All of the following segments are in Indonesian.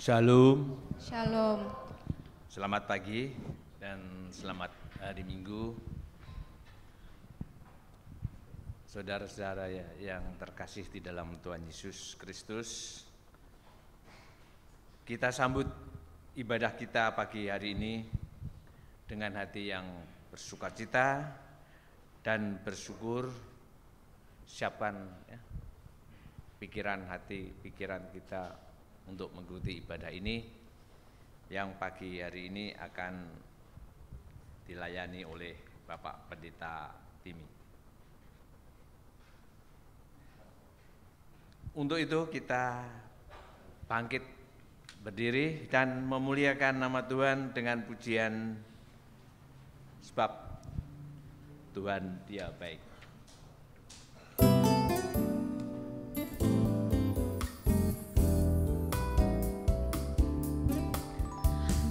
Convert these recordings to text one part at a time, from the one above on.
Shalom. Shalom. Selamat pagi dan selamat hari Minggu. Saudara-saudara yang terkasih di dalam Tuhan Yesus Kristus, kita sambut ibadah kita pagi hari ini dengan hati yang bersukacita dan bersyukur. Siapkan pikiran kita untuk mengikuti ibadah ini yang pagi hari ini akan dilayani oleh Bapak Pendeta Timi. Untuk itu kita bangkit berdiri dan memuliakan nama Tuhan dengan pujian, sebab Tuhan Dia baik.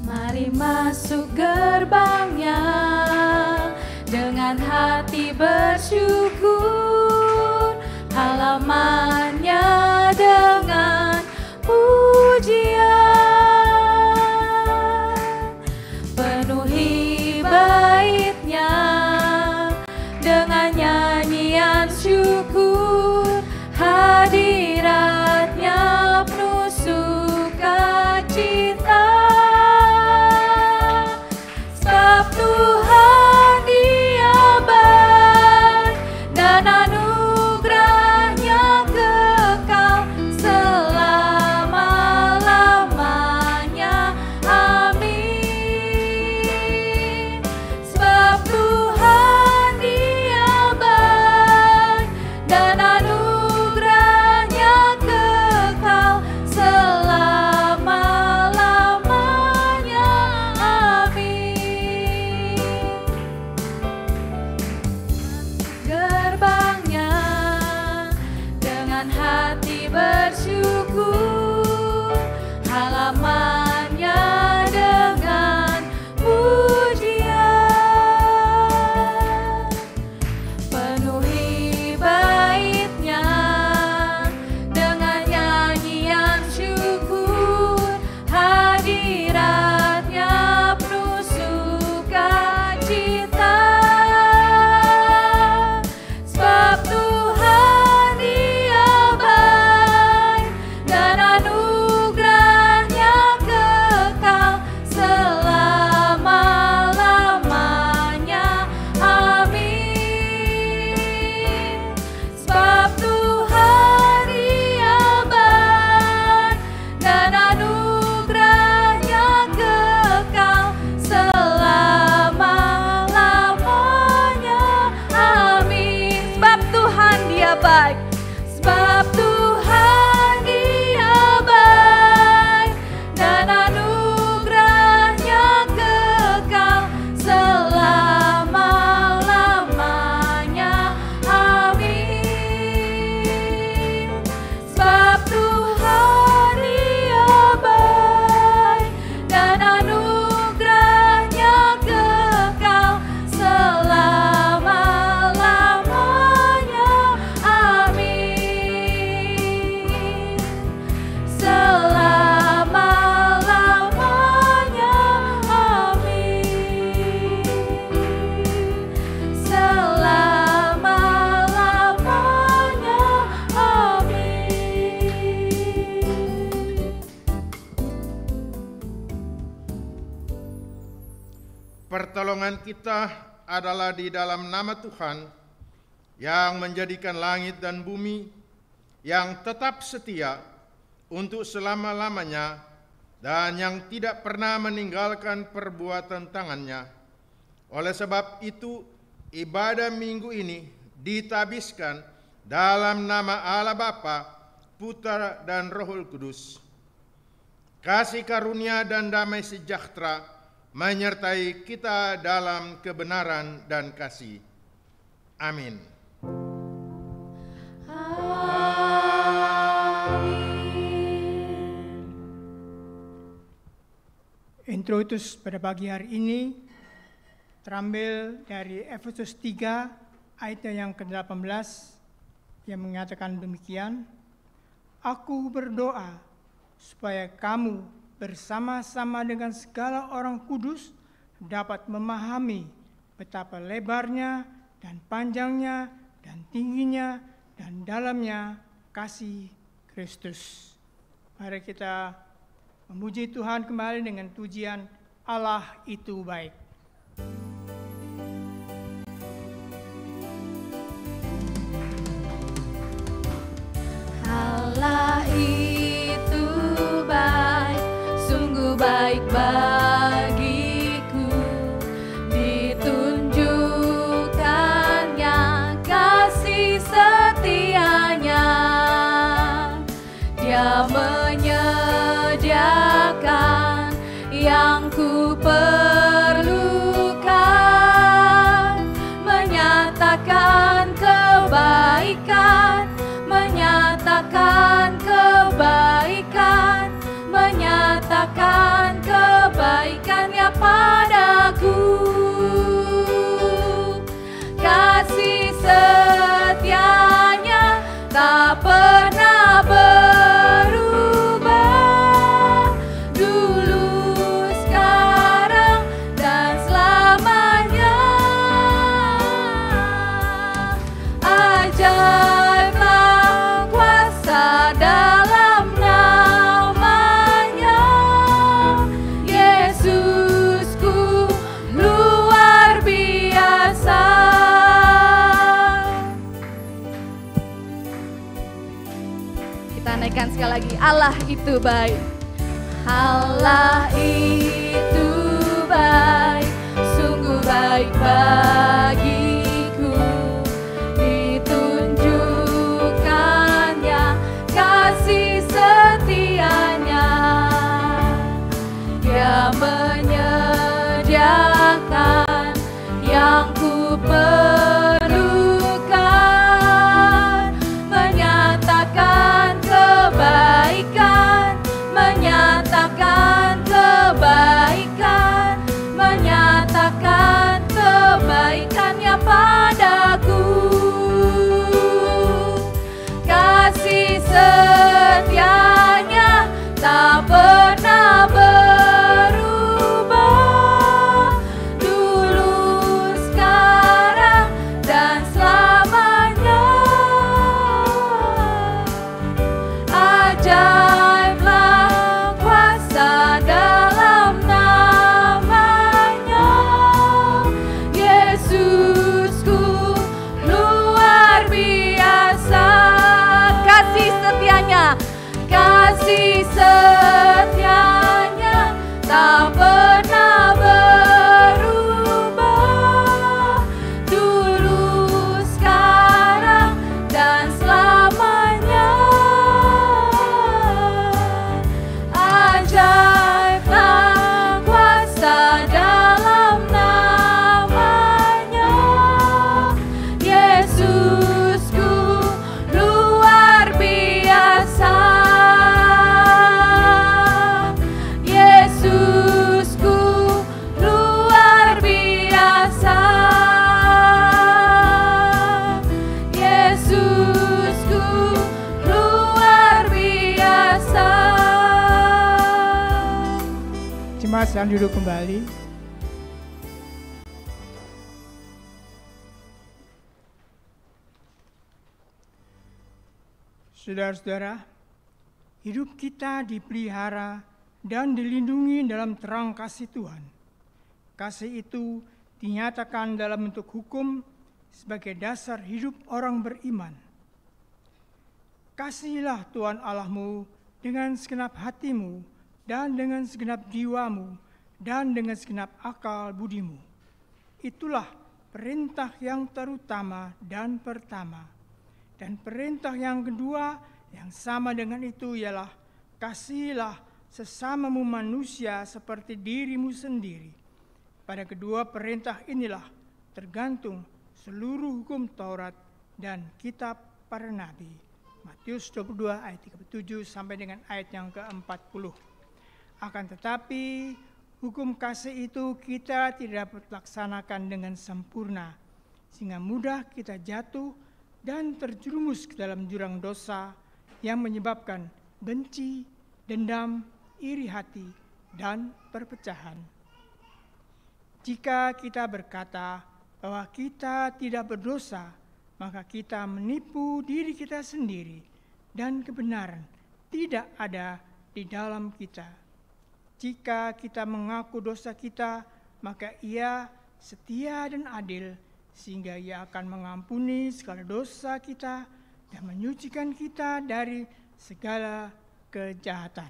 Mari masuk gerbangnya dengan hati bersyukur, halamannya dengan pujian. Penuhi baitnya dengan nyanyian syukur, hadiratnya penuh sukacita. Tuhan Dia baik dan anugerahnya kekal selama-lamanya. Amin. Sebab Tuhan Dia baik dan anugerahnya kekal selama-lamanya. Gerbangnya dengan hati bersyukur, halamannya dengan pujian. Penuhi baitnya dengan nyanyian syukur, hadiratnya penuh sukacita. Sebab Tuhan Dia baik dan anugerahnya kekal selama-lamanya. Amin. Sebab Tuhan Dia baik dan anugerahnya kekal selama-lamanya. Amin. Sebab Tuhan Dia baik. Sebab Tuhan Dia baik dan anugerahnya kekal selama-lamanya. Amin. Sebab Tuhan Dia baik dan anugerahnya kekal selama-lamanya. Amin. Selama-lamanya. Amin. Selama-lamanya. Amin. Pertolongan kita adalah di dalam nama Tuhan yang menjadikan langit dan bumi, yang tetap setia untuk selama-lamanya dan yang tidak pernah meninggalkan perbuatan tangannya. Oleh sebab itu, ibadah minggu ini ditabiskan dalam nama Allah Bapa, Putra dan Roh Kudus. kasih karunia dan damai sejahtera menyertai kita dalam kebenaran dan kasih. Amin. Introitus pada pagi hari ini terambil dari Efesus 3 ayat yang ke-18 yang mengatakan demikian, "Aku berdoa supaya kamu bersama-sama dengan segala orang kudus dapat memahami betapa lebarnya dan panjangnya dan tingginya dan dalamnya kasih Kristus." Mari kita memuji Tuhan kembali dengan pujian Allah itu baik. Allah itu baik, sungguh baik bagiku, ditunjukkannya kasih setianya. Dia menyediakan yang ku perlukan, menyatakan kebaikan, menyatakan kebaikan, menyatakan kebaikannya padaku. Kasih setianya tak pernah berubah, dulu, sekarang, dan selamanya. Ajaiblah kuasa dalam namanya, Yesusku luar biasa. Kita naikkan sekali lagi, Allah itu baik. Allah itu baik, sungguh baik bagiku, ditunjukkannya kasih setianya. Dia menyediakan yang ku perlukan, menyatakan kebaikan, menyatakan kebaikan, menyatakan kebaikannya padaku. Kasih setianya tak pernah berubah, dulu, sekarang, dan selamanya. Ajaiblah kuasa dalam namanya, Yesusku luar biasa. Kasih setianya, kasih setianya tak pernah berubah, dulu, sekarang, dan selamanya. Ajaiblah kuasa dalam namanya, Yesusku luar biasa. Yesusku luar biasa. Yesusku luar biasa. Jemaat sedang duduk kembali. Saudara-saudara, hidup kita dipelihara dan dilindungi dalam terang kasih Tuhan. Kasih itu dinyatakan dalam bentuk hukum sebagai dasar hidup orang beriman. Kasihilah Tuhan Allahmu dengan segenap hatimu dan dengan segenap jiwamu dan dengan segenap akal budimu. Itulah perintah yang terutama dan pertama. Dan perintah yang kedua yang sama dengan itu ialah kasihilah sesamamu manusia seperti dirimu sendiri. Pada kedua perintah inilah tergantung seluruh hukum Taurat dan kitab para nabi. Matius 22 ayat 37 sampai dengan ayat yang ke-40. Akan tetapi hukum kasih itu kita tidak dapat laksanakan dengan sempurna, sehingga mudah kita jatuh dan terjerumus ke dalam jurang dosa yang menyebabkan benci, dendam, iri hati, dan perpecahan. Jika kita berkata bahwa kita tidak berdosa, maka kita menipu diri kita sendiri dan kebenaran tidak ada di dalam kita. Jika kita mengaku dosa kita, maka Ia setia dan adil, sehingga Ia akan mengampuni segala dosa kita dan menyucikan kita dari segala kejahatan.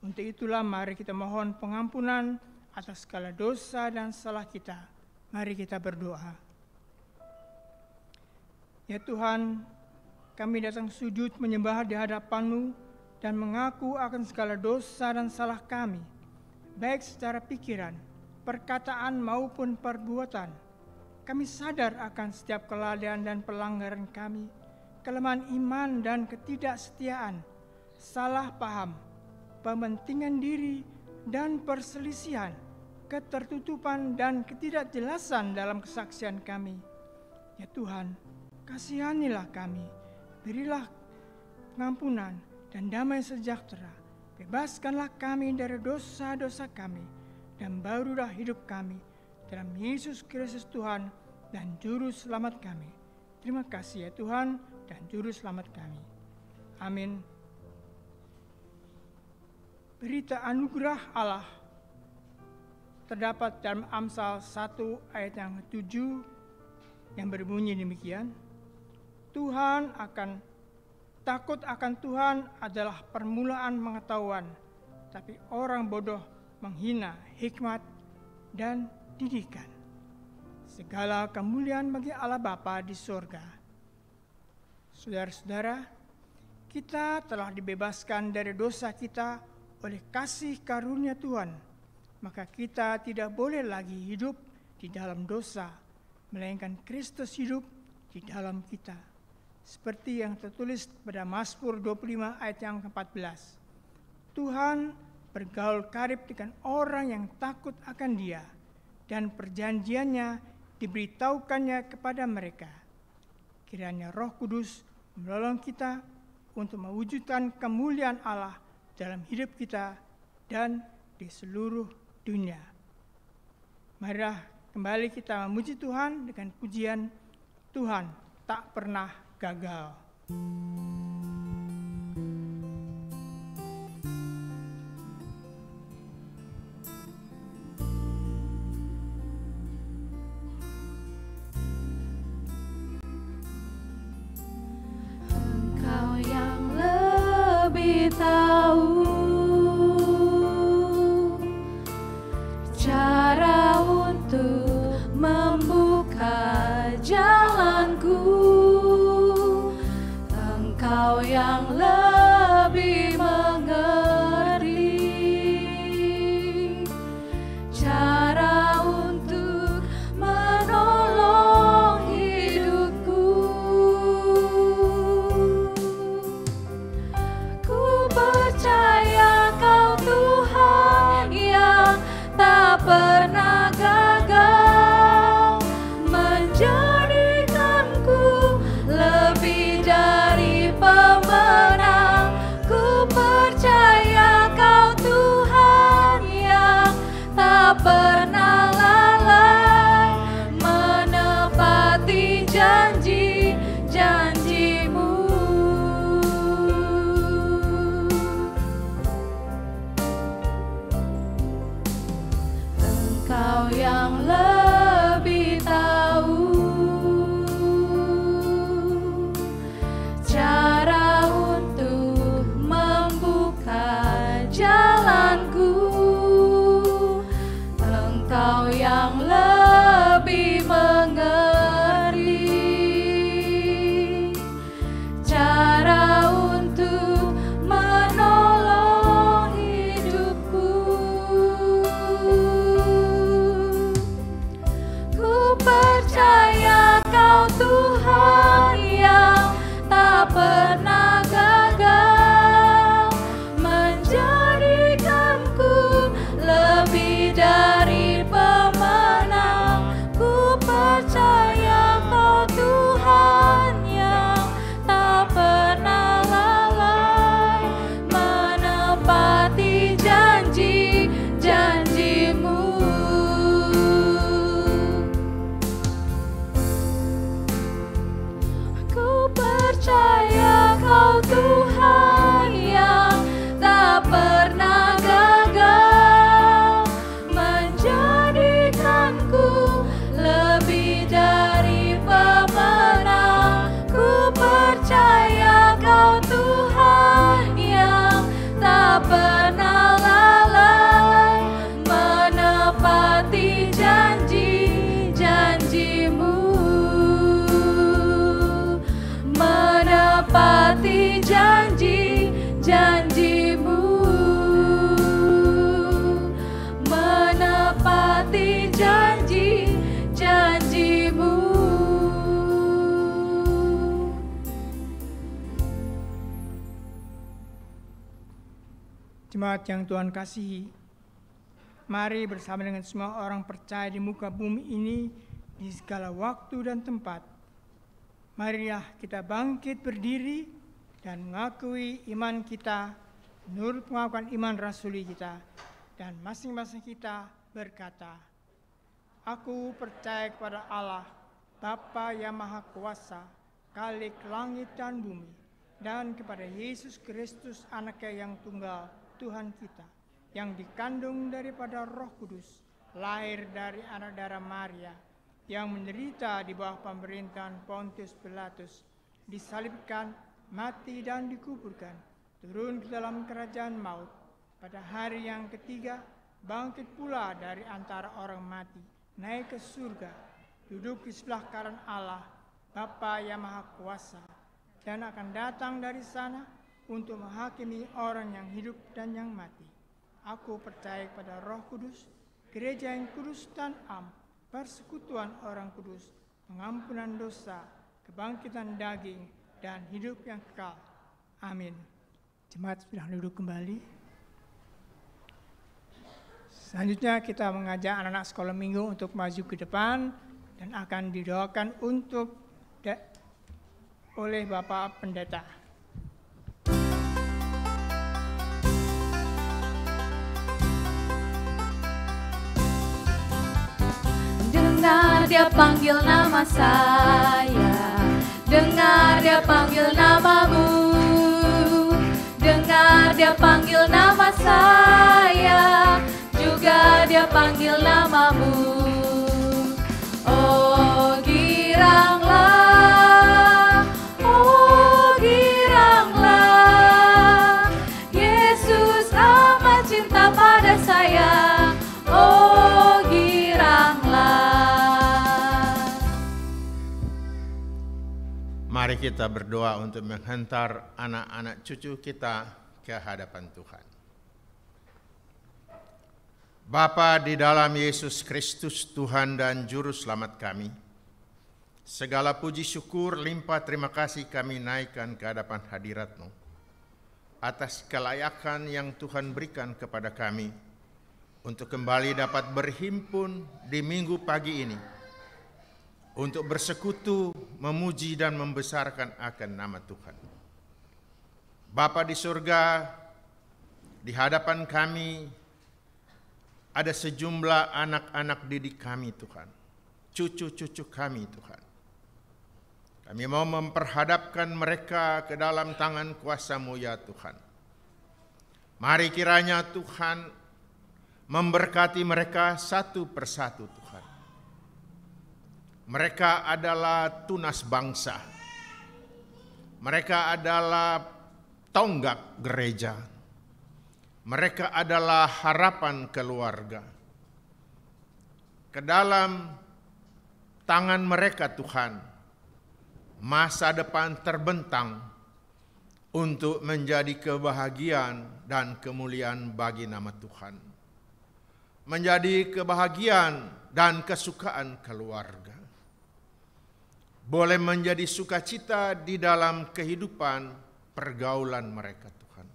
Untuk itulah mari kita mohon pengampunan atas segala dosa dan salah kita. Mari kita berdoa. Ya Tuhan, kami datang sujud menyembah di hadapan-Mu dan mengaku akan segala dosa dan salah kami, baik secara pikiran, perkataan maupun perbuatan. Kami sadar akan setiap kelalaian dan pelanggaran kami, kelemahan iman dan ketidaksetiaan, salah paham, pementingan diri, dan perselisihan, ketertutupan dan ketidakjelasan dalam kesaksian kami. Ya Tuhan, kasihanilah kami, berilah pengampunan dan damai sejahtera, bebaskanlah kami dari dosa-dosa kami, dan barulah hidup kami dalam Yesus Kristus Tuhan dan Juru Selamat kami. Terima kasih ya Tuhan dan Juru Selamat kami. Amin. Berita anugerah Allah terdapat dalam Amsal 1 ayat yang ke-7 yang berbunyi demikian. Takut akan Tuhan adalah permulaan pengetahuan, tapi orang bodoh menghina hikmat dan didikan. Segala kemuliaan bagi Allah Bapa di sorga. Saudara-saudara, kita telah dibebaskan dari dosa kita oleh kasih karunia Tuhan, maka kita tidak boleh lagi hidup di dalam dosa, melainkan Kristus hidup di dalam kita. Seperti yang tertulis pada Mazmur 25 ayat yang ke-14. Tuhan bergaul karib dengan orang yang takut akan Dia, dan perjanjiannya diberitahukannya kepada mereka. Kiranya Roh Kudus menolong kita untuk mewujudkan kemuliaan Allah dalam hidup kita dan di seluruh dunia. Marilah kembali kita memuji Tuhan dengan pujian Tuhan tak pernah gagal. Engkau yang lebih tahu cara untuk membuka jalanku. Engkau Jemaat yang Tuhan kasihi, mari bersama dengan semua orang percaya di muka bumi ini di segala waktu dan tempat. Marilah kita bangkit berdiri dan mengakui iman kita menurut pengakuan iman rasuli kita, dan masing-masing kita berkata, "Aku percaya kepada Allah, Bapa yang Maha Kuasa, Khalik langit dan bumi, dan kepada Yesus Kristus Anaknya yang tunggal, Tuhan kita, yang dikandung daripada Roh Kudus, lahir dari anak darah Maria, yang menderita di bawah pemerintahan Pontius Pilatus, disalibkan, mati dan dikuburkan, turun ke dalam kerajaan maut, pada hari yang ketiga bangkit pula dari antara orang mati, naik ke surga, duduk di sebelah kanan Allah, Bapa yang Maha Kuasa, dan akan datang dari sana untuk menghakimi orang yang hidup dan yang mati. Aku percaya kepada Roh Kudus, gereja yang kudus dan am, persekutuan orang kudus, pengampunan dosa, kebangkitan daging, dan hidup yang kekal. Amin." Jemaat sudah duduk kembali. Selanjutnya kita mengajak anak-anak sekolah minggu untuk maju ke depan dan akan didoakan oleh Bapak Pendeta. Dengar dia panggil nama saya, dengar dia panggil namamu, dengar dia panggil nama saya, juga dia panggil namamu. Oh giranglah, oh giranglah, Yesus amat cinta pada saya. Oh giranglah. Mari kita berdoa untuk menghantar anak-anak cucu kita ke hadapan Tuhan. Bapa di dalam Yesus Kristus, Tuhan dan Juru Selamat kami, segala puji syukur limpah terima kasih kami naikkan ke hadapan hadirat-Mu atas kelayakan yang Tuhan berikan kepada kami untuk kembali dapat berhimpun di minggu pagi ini untuk bersekutu, memuji dan membesarkan akan nama Tuhan. Bapa di surga, di hadapan kami ada sejumlah anak-anak didik kami Tuhan, cucu-cucu kami Tuhan. Kami mau memperhadapkan mereka ke dalam tangan kuasa-Mu ya Tuhan. Mari kiranya Tuhan memberkati mereka satu persatu Tuhan. Mereka adalah tunas bangsa. Mereka adalah tonggak gereja. Mereka adalah harapan keluarga. Ke dalam tangan mereka Tuhan, masa depan terbentang untuk menjadi kebahagiaan dan kemuliaan bagi nama Tuhan. Menjadi kebahagiaan dan kesukaan keluarga. Boleh menjadi sukacita di dalam kehidupan pergaulan mereka Tuhan.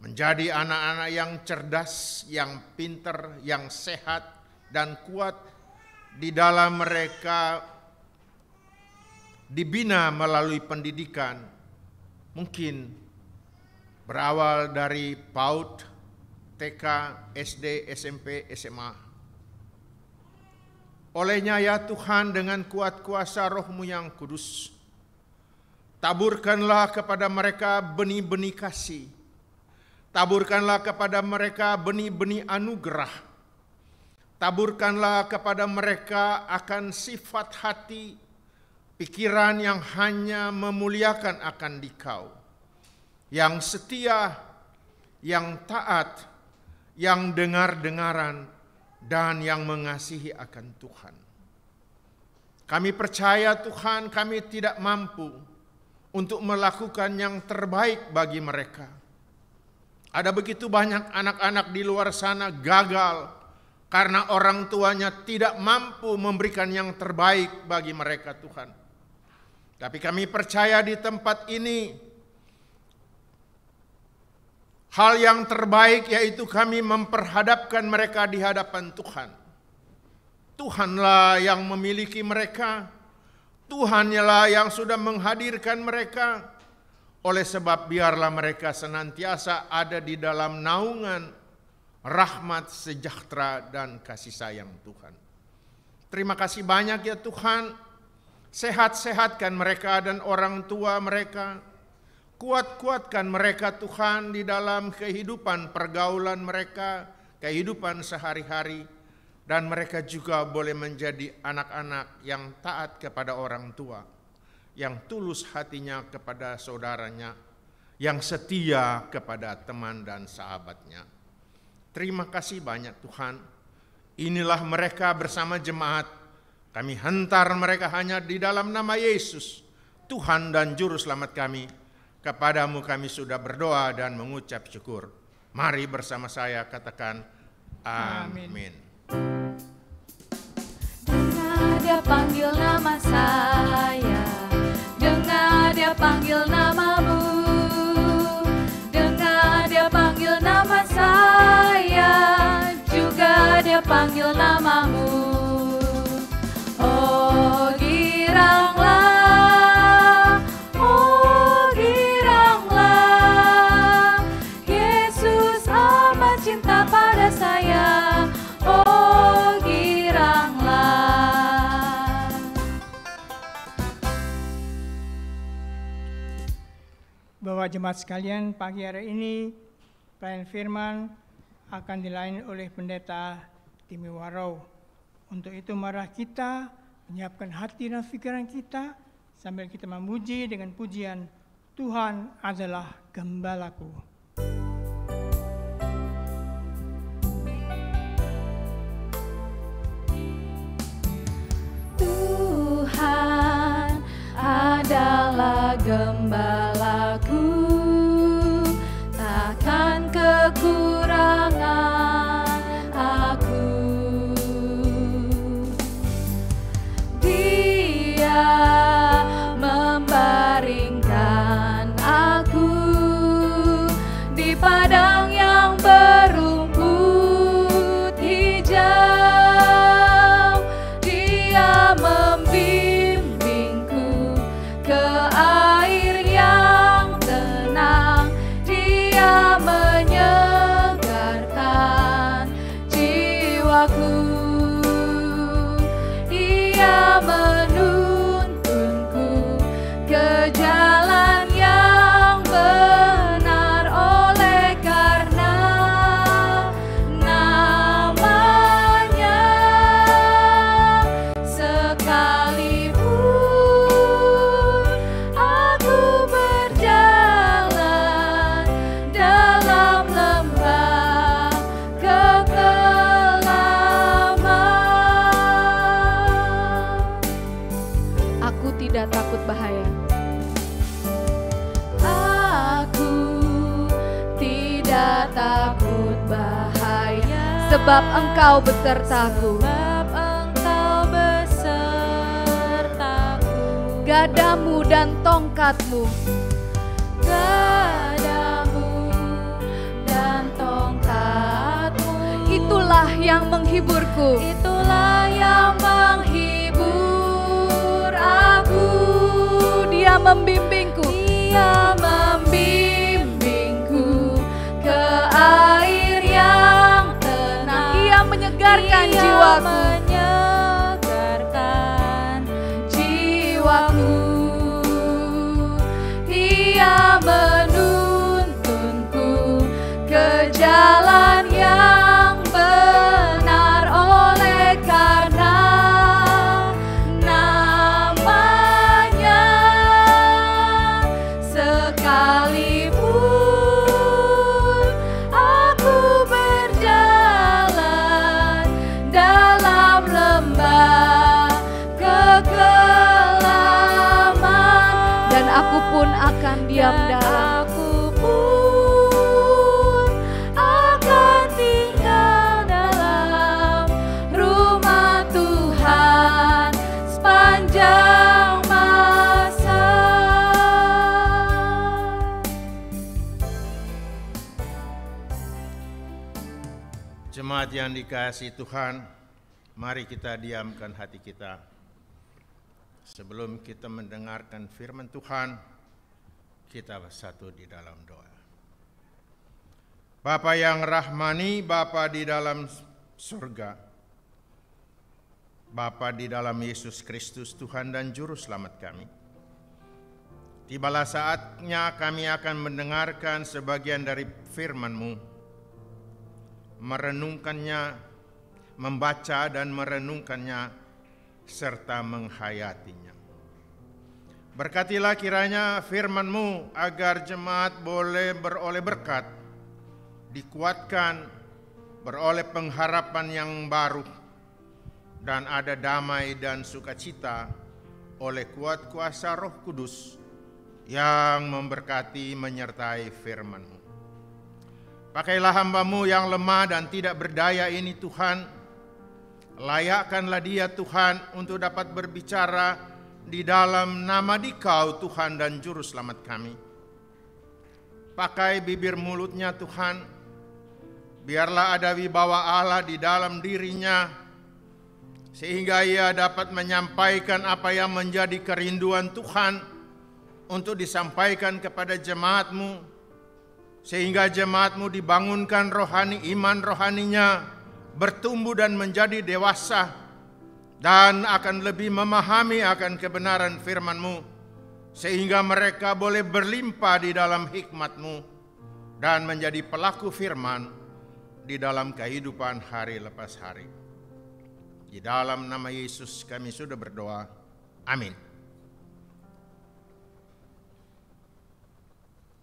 Menjadi anak-anak yang cerdas, yang pintar, yang sehat dan kuat di dalam mereka dibina melalui pendidikan. Mungkin berawal dari PAUD, TK, SD, SMP, SMA. Olehnya ya Tuhan, dengan kuat kuasa Roh-Mu yang kudus, taburkanlah kepada mereka benih-benih kasih. Taburkanlah kepada mereka benih-benih anugerah. Taburkanlah kepada mereka akan sifat hati, pikiran yang hanya memuliakan akan Dikau, yang setia, yang taat, yang dengar-dengaran, dan yang mengasihi akan Tuhan. Kami percaya Tuhan, kami tidak mampu untuk melakukan yang terbaik bagi mereka. Ada begitu banyak anak-anak di luar sana gagal karena orang tuanya tidak mampu memberikan yang terbaik bagi mereka Tuhan. Tapi kami percaya di tempat ini Hal yang terbaik yaitu kami memperhadapkan mereka di hadapan Tuhan. Tuhanlah yang memiliki mereka. Tuhanlah yang sudah menghadirkan mereka. Oleh sebab biarlah mereka senantiasa ada di dalam naungan rahmat, sejahtera, dan kasih sayang Tuhan. Terima kasih banyak ya Tuhan. Sehat-sehatkan mereka dan orang tua mereka. Kuat-kuatkan mereka Tuhan di dalam kehidupan pergaulan mereka, kehidupan sehari-hari. Dan mereka juga boleh menjadi anak-anak yang taat kepada orang tua, yang tulus hatinya kepada saudaranya, yang setia kepada teman dan sahabatnya. Terima kasih banyak Tuhan. Inilah mereka bersama jemaat. Kami hantar mereka hanya di dalam nama Yesus, Tuhan dan Juru Selamat kami. Kepadamu kami sudah berdoa dan mengucap syukur. Mari bersama saya katakan amin. Dengar dia panggil nama saya, dengar dia panggil namamu, dengar dia panggil nama saya, juga dia panggil namamu. Oh giranglah, oh giranglah, Yesus amat cinta pada saya. Oh giranglah. Bapak jemaat sekalian, pagi hari ini pelayanan firman akan dilayani oleh pendeta Timi Warau. Untuk itu marilah kita menyiapkan hati dan pikiran kita sambil kita memuji dengan pujian Tuhan adalah gembalaku. Tuhan adalah gembalaku, takkan kekurangan aku. Dia membaringkan aku di padang yang berumput hijau. Dia membimbingku ke air yang tenang. Dia menyegarkan jiwaku. Ia menuntunku ke jalan yang benar oleh karena namanya. Sekalipun aku berjalan dalam lembah kekelaman, aku tidak takut bahaya. Aku tidak takut bahaya, sebab Engkau besertaku. Gadamu dan tongkatmu, gadamu dan tongkatmu, itulah yang menghiburku. Itulah yang menghibur aku. Dia membimbingku. Dia membimbingku ke air yang tenang. Ia menyegarkan jiwaku. Ia menuntunku ke jalan yang benar oleh karena namanya. Sekalipun aku berjalan dalam lembah kekelaman, dan aku pun akan diam dalam. Aku pun akan tinggal dalam rumah Tuhan sepanjang masa. Jemaat yang dikasihi Tuhan, mari kita diamkan hati kita. Sebelum kita mendengarkan firman Tuhan, kita bersatu di dalam doa. Bapa yang rahmani, Bapa di dalam surga, Bapa di dalam Yesus Kristus Tuhan dan Juru Selamat kami. Tibalah saatnya kami akan mendengarkan sebagian dari firman-Mu, merenungkannya, membaca dan merenungkannya, serta menghayatinya. Berkatilah kiranya firman-Mu agar jemaat boleh beroleh berkat, dikuatkan, beroleh pengharapan yang baru, dan ada damai dan sukacita oleh kuat kuasa Roh Kudus yang memberkati menyertai firman-Mu. Pakailah hamba-Mu yang lemah dan tidak berdaya ini Tuhan. Layakkanlah dia Tuhan untuk dapat berbicara di dalam nama Dikau Tuhan dan Juru Selamat kami. Pakai bibir mulutnya Tuhan. Biarlah ada wibawa Allah di dalam dirinya, sehingga ia dapat menyampaikan apa yang menjadi kerinduan Tuhan untuk disampaikan kepada jemaat-Mu, sehingga jemaat-Mu dibangunkan rohani, iman rohaninya bertumbuh dan menjadi dewasa, dan akan lebih memahami akan kebenaran firman-Mu, sehingga mereka boleh berlimpah di dalam hikmat-Mu dan menjadi pelaku firman di dalam kehidupan hari lepas hari. Di dalam nama Yesus kami sudah berdoa. Amin.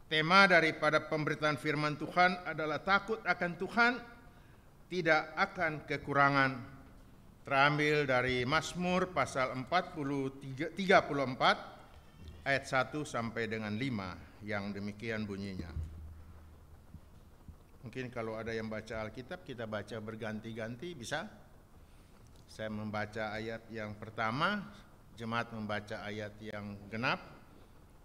Tema daripada pemberitaan firman Tuhan adalah takut akan Tuhan, tidak akan kekurangan. Terambil dari Mazmur pasal 34 ayat 1 sampai dengan 5 yang demikian bunyinya. Mungkin kalau ada yang baca Alkitab kita baca berganti-ganti, bisa? Saya membaca ayat yang pertama, jemaat membaca ayat yang genap,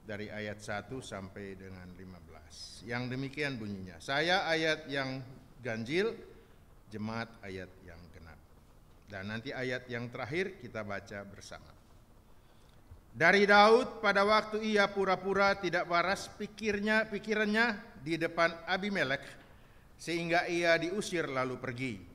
dari ayat 1 sampai dengan 15. Yang demikian bunyinya. Saya ayat yang ganjil, jemaat ayat yang genap. Dan nanti ayat yang terakhir kita baca bersama. Dari Daud pada waktu ia pura-pura tidak waras pikirannya di depan Abimelek, sehingga ia diusir lalu pergi.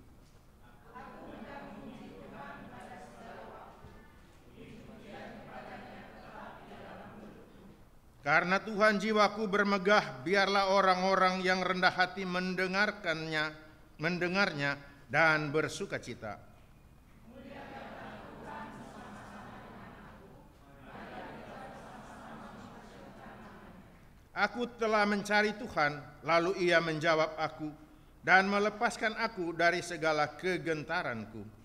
Karena Tuhan jiwaku bermegah, biarlah orang-orang yang rendah hati mendengarnya dan bersukacita. Aku telah mencari Tuhan, lalu Ia menjawab aku dan melepaskan aku dari segala kegentaranku.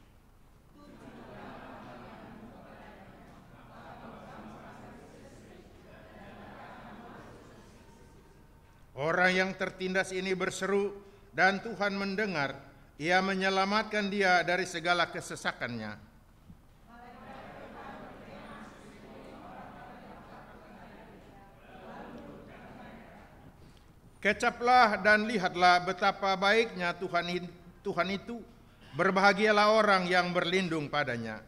Orang yang tertindas ini berseru dan Tuhan mendengar, Ia menyelamatkan dia dari segala kesesakannya. Kecaplah dan lihatlah betapa baiknya Tuhan itu, berbahagialah orang yang berlindung padanya.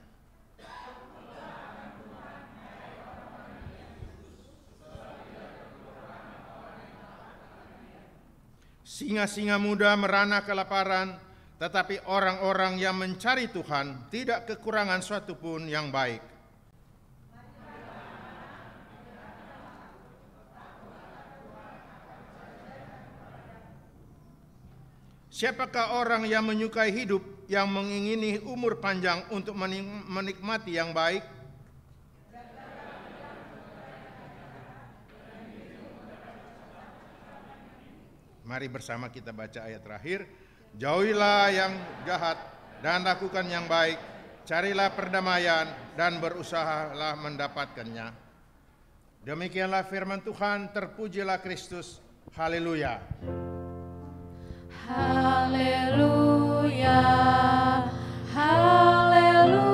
Singa-singa muda merana kelaparan, tetapi orang-orang yang mencari Tuhan tidak kekurangan suatu pun yang baik. Siapakah orang yang menyukai hidup, yang mengingini umur panjang untuk menikmati yang baik? Mari bersama kita baca ayat terakhir. Jauhilah yang jahat dan lakukan yang baik. Carilah perdamaian dan berusahalah mendapatkannya. Demikianlah firman Tuhan, terpujilah Kristus. Haleluya. Haleluya. Haleluya.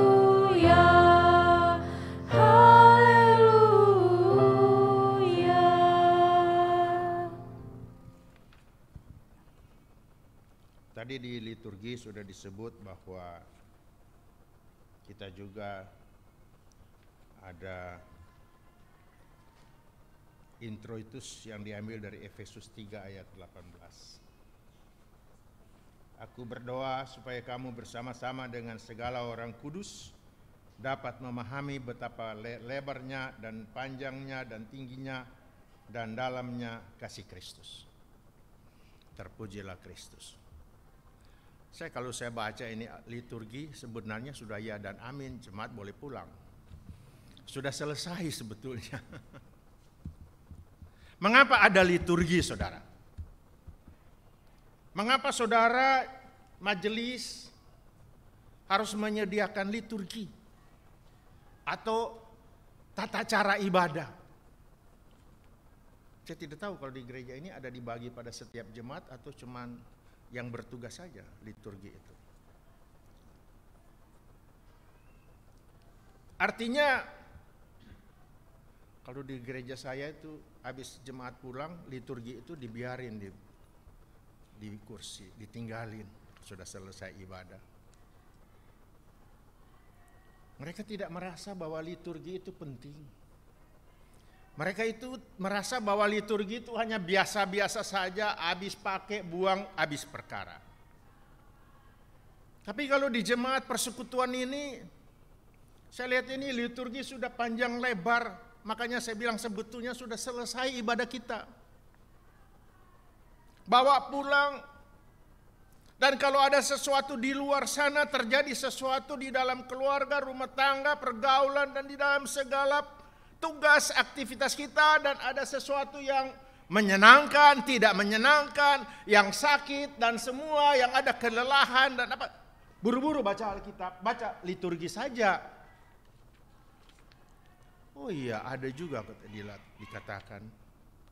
Tadi di liturgi sudah disebut bahwa kita juga ada introitus yang diambil dari Efesus 3 ayat 18. Aku berdoa supaya kamu bersama-sama dengan segala orang kudus dapat memahami betapa lebarnya dan panjangnya dan tingginya dan dalamnya kasih Kristus. Terpujilah Kristus. Kalau saya baca ini liturgi sebenarnya sudah ya dan amin, jemaat boleh pulang. Sudah selesai sebetulnya. Mengapa ada liturgi, saudara? Mengapa saudara majelis harus menyediakan liturgi atau tata cara ibadah? Saya tidak tahu kalau di gereja ini ada dibagi pada setiap jemaat atau cuman yang bertugas saja liturgi itu. Artinya kalau di gereja saya itu habis jemaat pulang, liturgi itu dibiarin di kursi, ditinggalin, sudah selesai ibadah. Mereka tidak merasa bahwa liturgi itu penting. Mereka itu merasa bahwa liturgi itu hanya biasa-biasa saja, habis pakai, buang, habis perkara. Tapi kalau di jemaat persekutuan ini, saya lihat ini liturgi sudah panjang lebar, makanya saya bilang sebetulnya sudah selesai ibadah kita. Bawa pulang, dan kalau ada sesuatu di luar sana, terjadi sesuatu di dalam keluarga, rumah tangga, pergaulan, dan di dalam segala tugas, aktivitas kita, dan ada sesuatu yang menyenangkan, tidak menyenangkan, yang sakit, dan semua yang ada kelelahan, dan apa. Buru-buru baca Alkitab, baca liturgi saja. Oh iya, ada juga dikatakan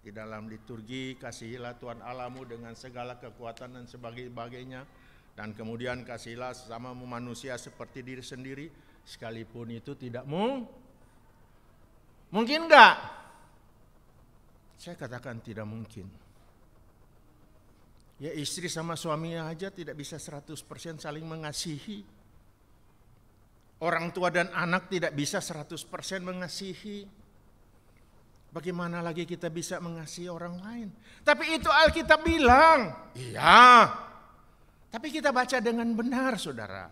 di dalam liturgi, kasihilah Tuhan Allahmu dengan segala kekuatan dan sebagainya, dan kemudian kasihilah sesamamu manusia seperti diri sendiri, sekalipun itu tidak mungkin enggak? Saya katakan tidak mungkin. Ya istri sama suaminya aja tidak bisa 100% saling mengasihi. Orang tua dan anak tidak bisa 100% mengasihi. Bagaimana lagi kita bisa mengasihi orang lain? Tapi itu Alkitab bilang. Iya. Tapi kita baca dengan benar, saudara.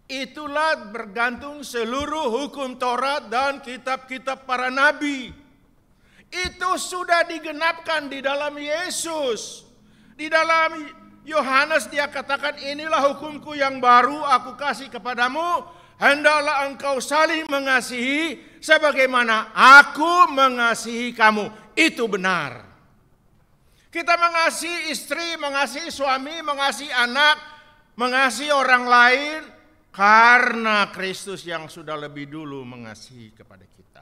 Itulah bergantung seluruh hukum Taurat dan kitab-kitab para nabi. Itu sudah digenapkan di dalam Yesus. Di dalam Yohanes dia katakan, inilah hukumku yang baru aku kasih kepadamu. Hendaklah engkau saling mengasihi sebagaimana aku mengasihi kamu. Itu benar. Kita mengasihi istri, mengasihi suami, mengasihi anak, mengasihi orang lain. Karena Kristus yang sudah lebih dulu mengasihi kepada kita.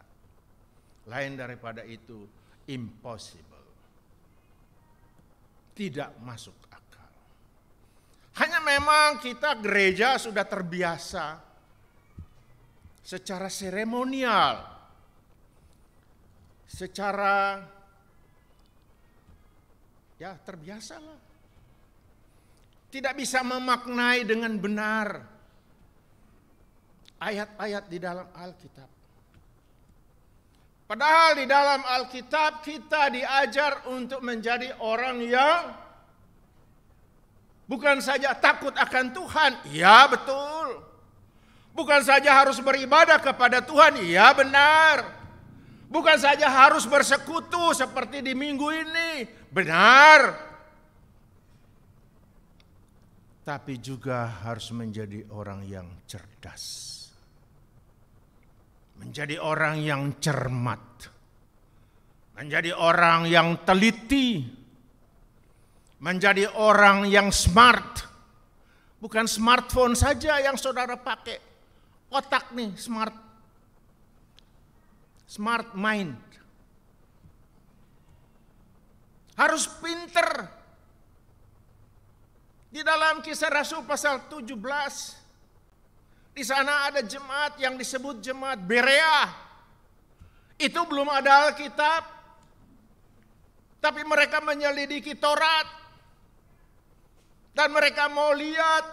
Lain daripada itu, impossible. Tidak masuk akal. Hanya memang kita gereja sudah terbiasa secara seremonial, secara ya terbiasalah. Tidak bisa memaknai dengan benar ayat-ayat di dalam Alkitab. Padahal di dalam Alkitab kita diajar untuk menjadi orang yang bukan saja takut akan Tuhan, iya betul. Bukan saja harus beribadah kepada Tuhan, iya benar. Bukan saja harus bersekutu seperti di minggu ini, benar. Tapi juga harus menjadi orang yang cerdas. Menjadi orang yang cermat, menjadi orang yang teliti, menjadi orang yang smart. Bukan smartphone saja yang saudara pakai, otak nih smart mind. Harus pinter. Di dalam Kisah Rasul pasal 17, di sana ada jemaat yang disebut jemaat Berea. Itu belum ada Alkitab. Tapi mereka menyelidiki Taurat. Dan mereka mau lihat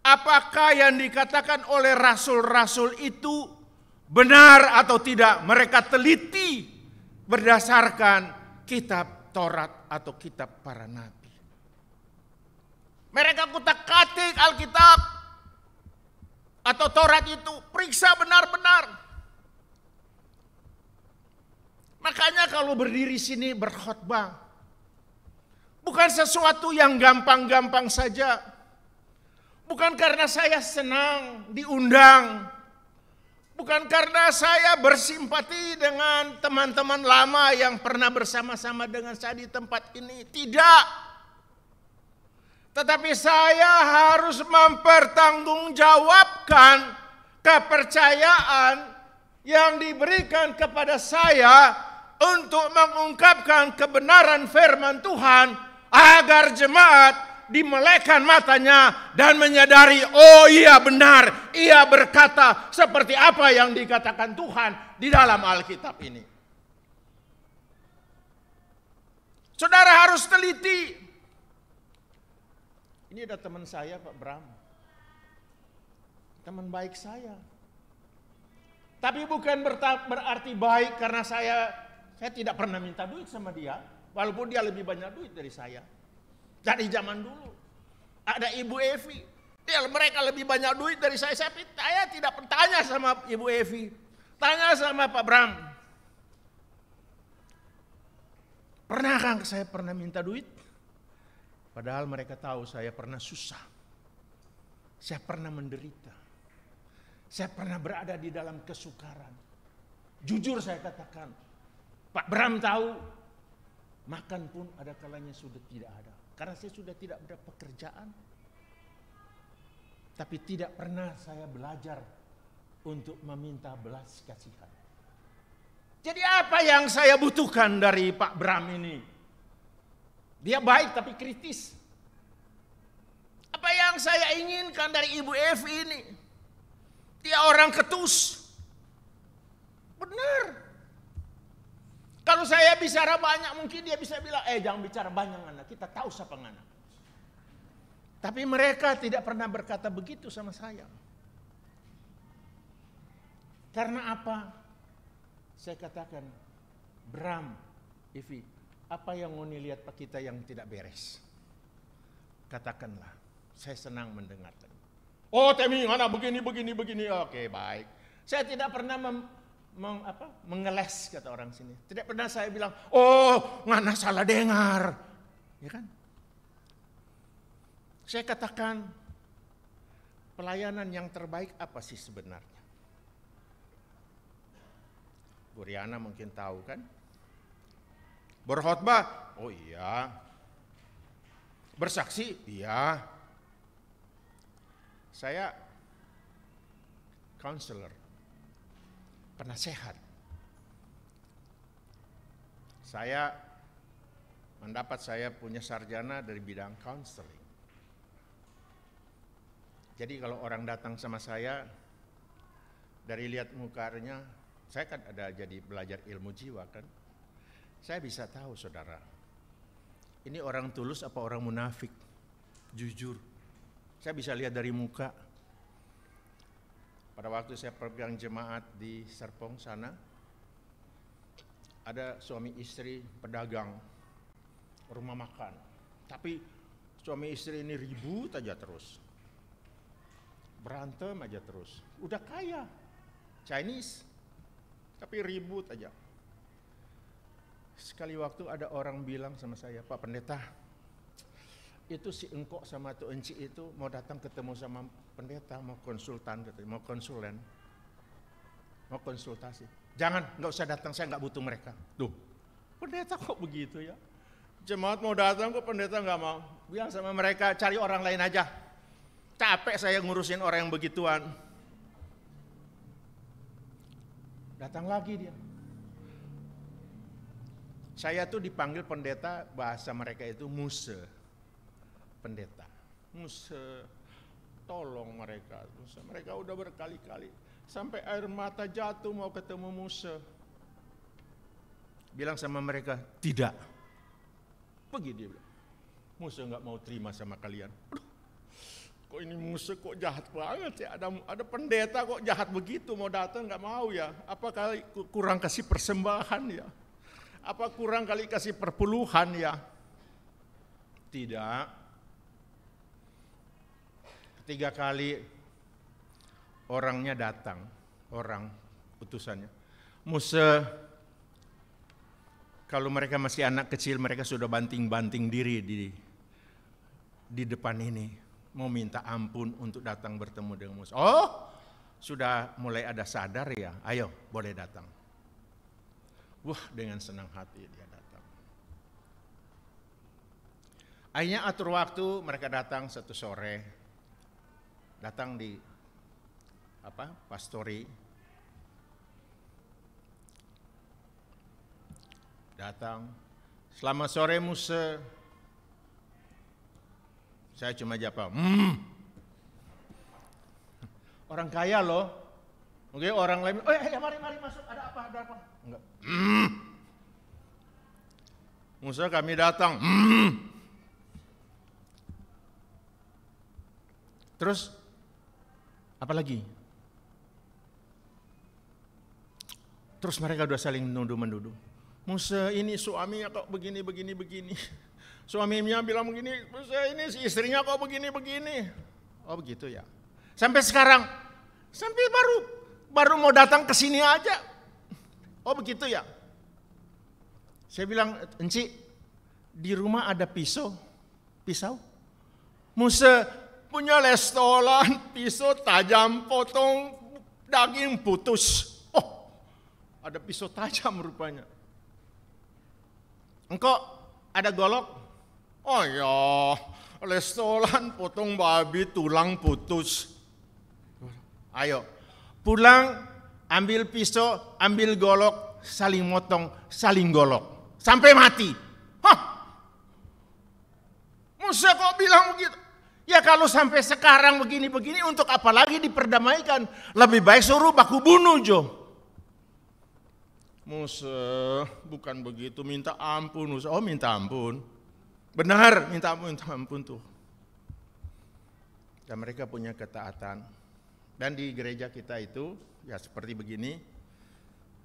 apakah yang dikatakan oleh rasul-rasul itu benar atau tidak. Mereka teliti berdasarkan kitab Taurat atau kitab para nabi. Mereka kutak-katik Alkitab atau Taurat itu, periksa benar-benar. Makanya kalau berdiri sini berkhotbah, bukan sesuatu yang gampang-gampang saja. Bukan karena saya senang diundang. Bukan karena saya bersimpati dengan teman-teman lama yang pernah bersama-sama dengan saya di tempat ini. Tidak. Tetapi saya harus mempertanggungjawabkan kepercayaan yang diberikan kepada saya untuk mengungkapkan kebenaran firman Tuhan agar jemaat dimelekan matanya dan menyadari, oh iya benar, ia berkata seperti apa yang dikatakan Tuhan di dalam Alkitab ini. Saudara harus teliti. Ini ada teman saya, Pak Bram. Teman baik saya. Tapi bukan berarti baik karena saya tidak pernah minta duit sama dia. Walaupun dia lebih banyak duit dari saya. Dari zaman dulu. Ada Ibu Evi. Mereka lebih banyak duit dari saya. Saya tidak bertanya sama Ibu Evi. Tanya sama Pak Bram. Pernahkah saya pernah minta duit? Padahal mereka tahu saya pernah susah. Saya pernah menderita. Saya pernah berada di dalam kesukaran. Jujur saya katakan, Pak Bram tahu, makan pun ada kalanya sudah tidak ada. Karena saya sudah tidak ada pekerjaan. Tapi tidak pernah saya belajar untuk meminta belas kasihan. Jadi apa yang saya butuhkan dari Pak Bram ini? Dia baik tapi kritis. Apa yang saya inginkan dari Ibu Evi ini? Dia orang ketus. Benar. Kalau saya bicara banyak mungkin dia bisa bilang, jangan bicara banyak anak, kita tahu siapa anak. Tapi mereka tidak pernah berkata begitu sama saya. Karena apa? Saya katakan, Bram, Evi, apa yang mau lihat Pak kita yang tidak beres? Katakanlah, saya senang mendengarkan. Oh Temi, mana begini. Oke, baik. Saya tidak pernah mengeles, kata orang sini. Tidak pernah saya bilang, oh ngana salah dengar. Ya kan? Saya katakan, pelayanan yang terbaik apa sih sebenarnya? Bu Riana mungkin tahu kan? Berkhotbah, oh iya. Bersaksi, iya. Saya counselor, penasehat. Saya punya sarjana dari bidang counseling. Jadi kalau orang datang sama saya, dari lihat mukanya, saya kan ada jadi belajar ilmu jiwa kan. Saya bisa tahu saudara, ini orang tulus apa orang munafik, jujur. Saya bisa lihat dari muka. Pada waktu saya pegang jemaat di Serpong sana, ada suami istri pedagang rumah makan. Tapi suami istri ini ribut aja terus. Berantem aja terus. Udah kaya, Chinese, tapi ribut aja. Sekali waktu ada orang bilang sama saya, Pak Pendeta, itu si engkok sama tuh enci itu mau datang ketemu sama pendeta, mau konsultan, mau konsulen, mau konsultasi. Jangan, nggak usah datang, saya nggak butuh mereka. Duh, pendeta kok begitu ya? Jemaat mau datang kok pendeta nggak mau. Bilang sama mereka, cari orang lain aja. Capek saya ngurusin orang yang begituan. Datang lagi dia. Saya tuh dipanggil pendeta, bahasa mereka itu muse. Pendeta. Muse. Tolong mereka. Mereka udah berkali-kali. Sampai air mata jatuh mau ketemu muse. Bilang sama mereka, tidak. Pergi dia bilang. Musa nggak mau terima sama kalian. Aduh, kok ini Musa kok jahat banget ya, ada pendeta kok jahat begitu mau datang nggak mau ya. Apa kali kurang kasih persembahan ya? Apa kurang kali kasih perpuluhan ya? Tidak. 3 kali orangnya datang, orang utusannya. Musa, kalau mereka masih anak kecil, mereka sudah banting-banting diri di depan ini, mau minta ampun untuk datang bertemu dengan Musa. Oh, sudah mulai ada sadar ya, ayo boleh datang. Wah, dengan senang hati dia datang. Akhirnya atur waktu, mereka datang satu sore, datang di pastori, datang. Selamat sore Musa. Saya cuma jawab, Orang kaya loh. Oke, orang lain, mari masuk, ada apa? Enggak. Musa, kami datang. Terus apa lagi? Terus mereka udah saling menuduh. Musa, ini suaminya kok begini. Suaminya bilang begini, Musa ini si istrinya kok begini. Oh begitu ya. Sampai sekarang, sampai baru mau datang ke sini aja. Oh begitu ya. Saya bilang, Enci, di rumah ada pisau. Musa punya lestolan, pisau tajam, potong daging putus. Oh, ada pisau tajam rupanya. Engkau ada golok? Oh ya, lestolan potong babi, tulang putus. Ayo, pulang, ambil pisau, ambil golok, saling motong, saling golok. Sampai mati. Hah? Musa kok bilang begitu? Ya kalau sampai sekarang begini-begini, untuk apa lagi diperdamaikan? Lebih baik suruh baku bunuh, Jo. Musa, bukan begitu, minta ampun. Musa, oh minta ampun. Benar, minta ampun tuh. Dan mereka punya ketaatan. Dan di gereja kita itu, ya seperti begini,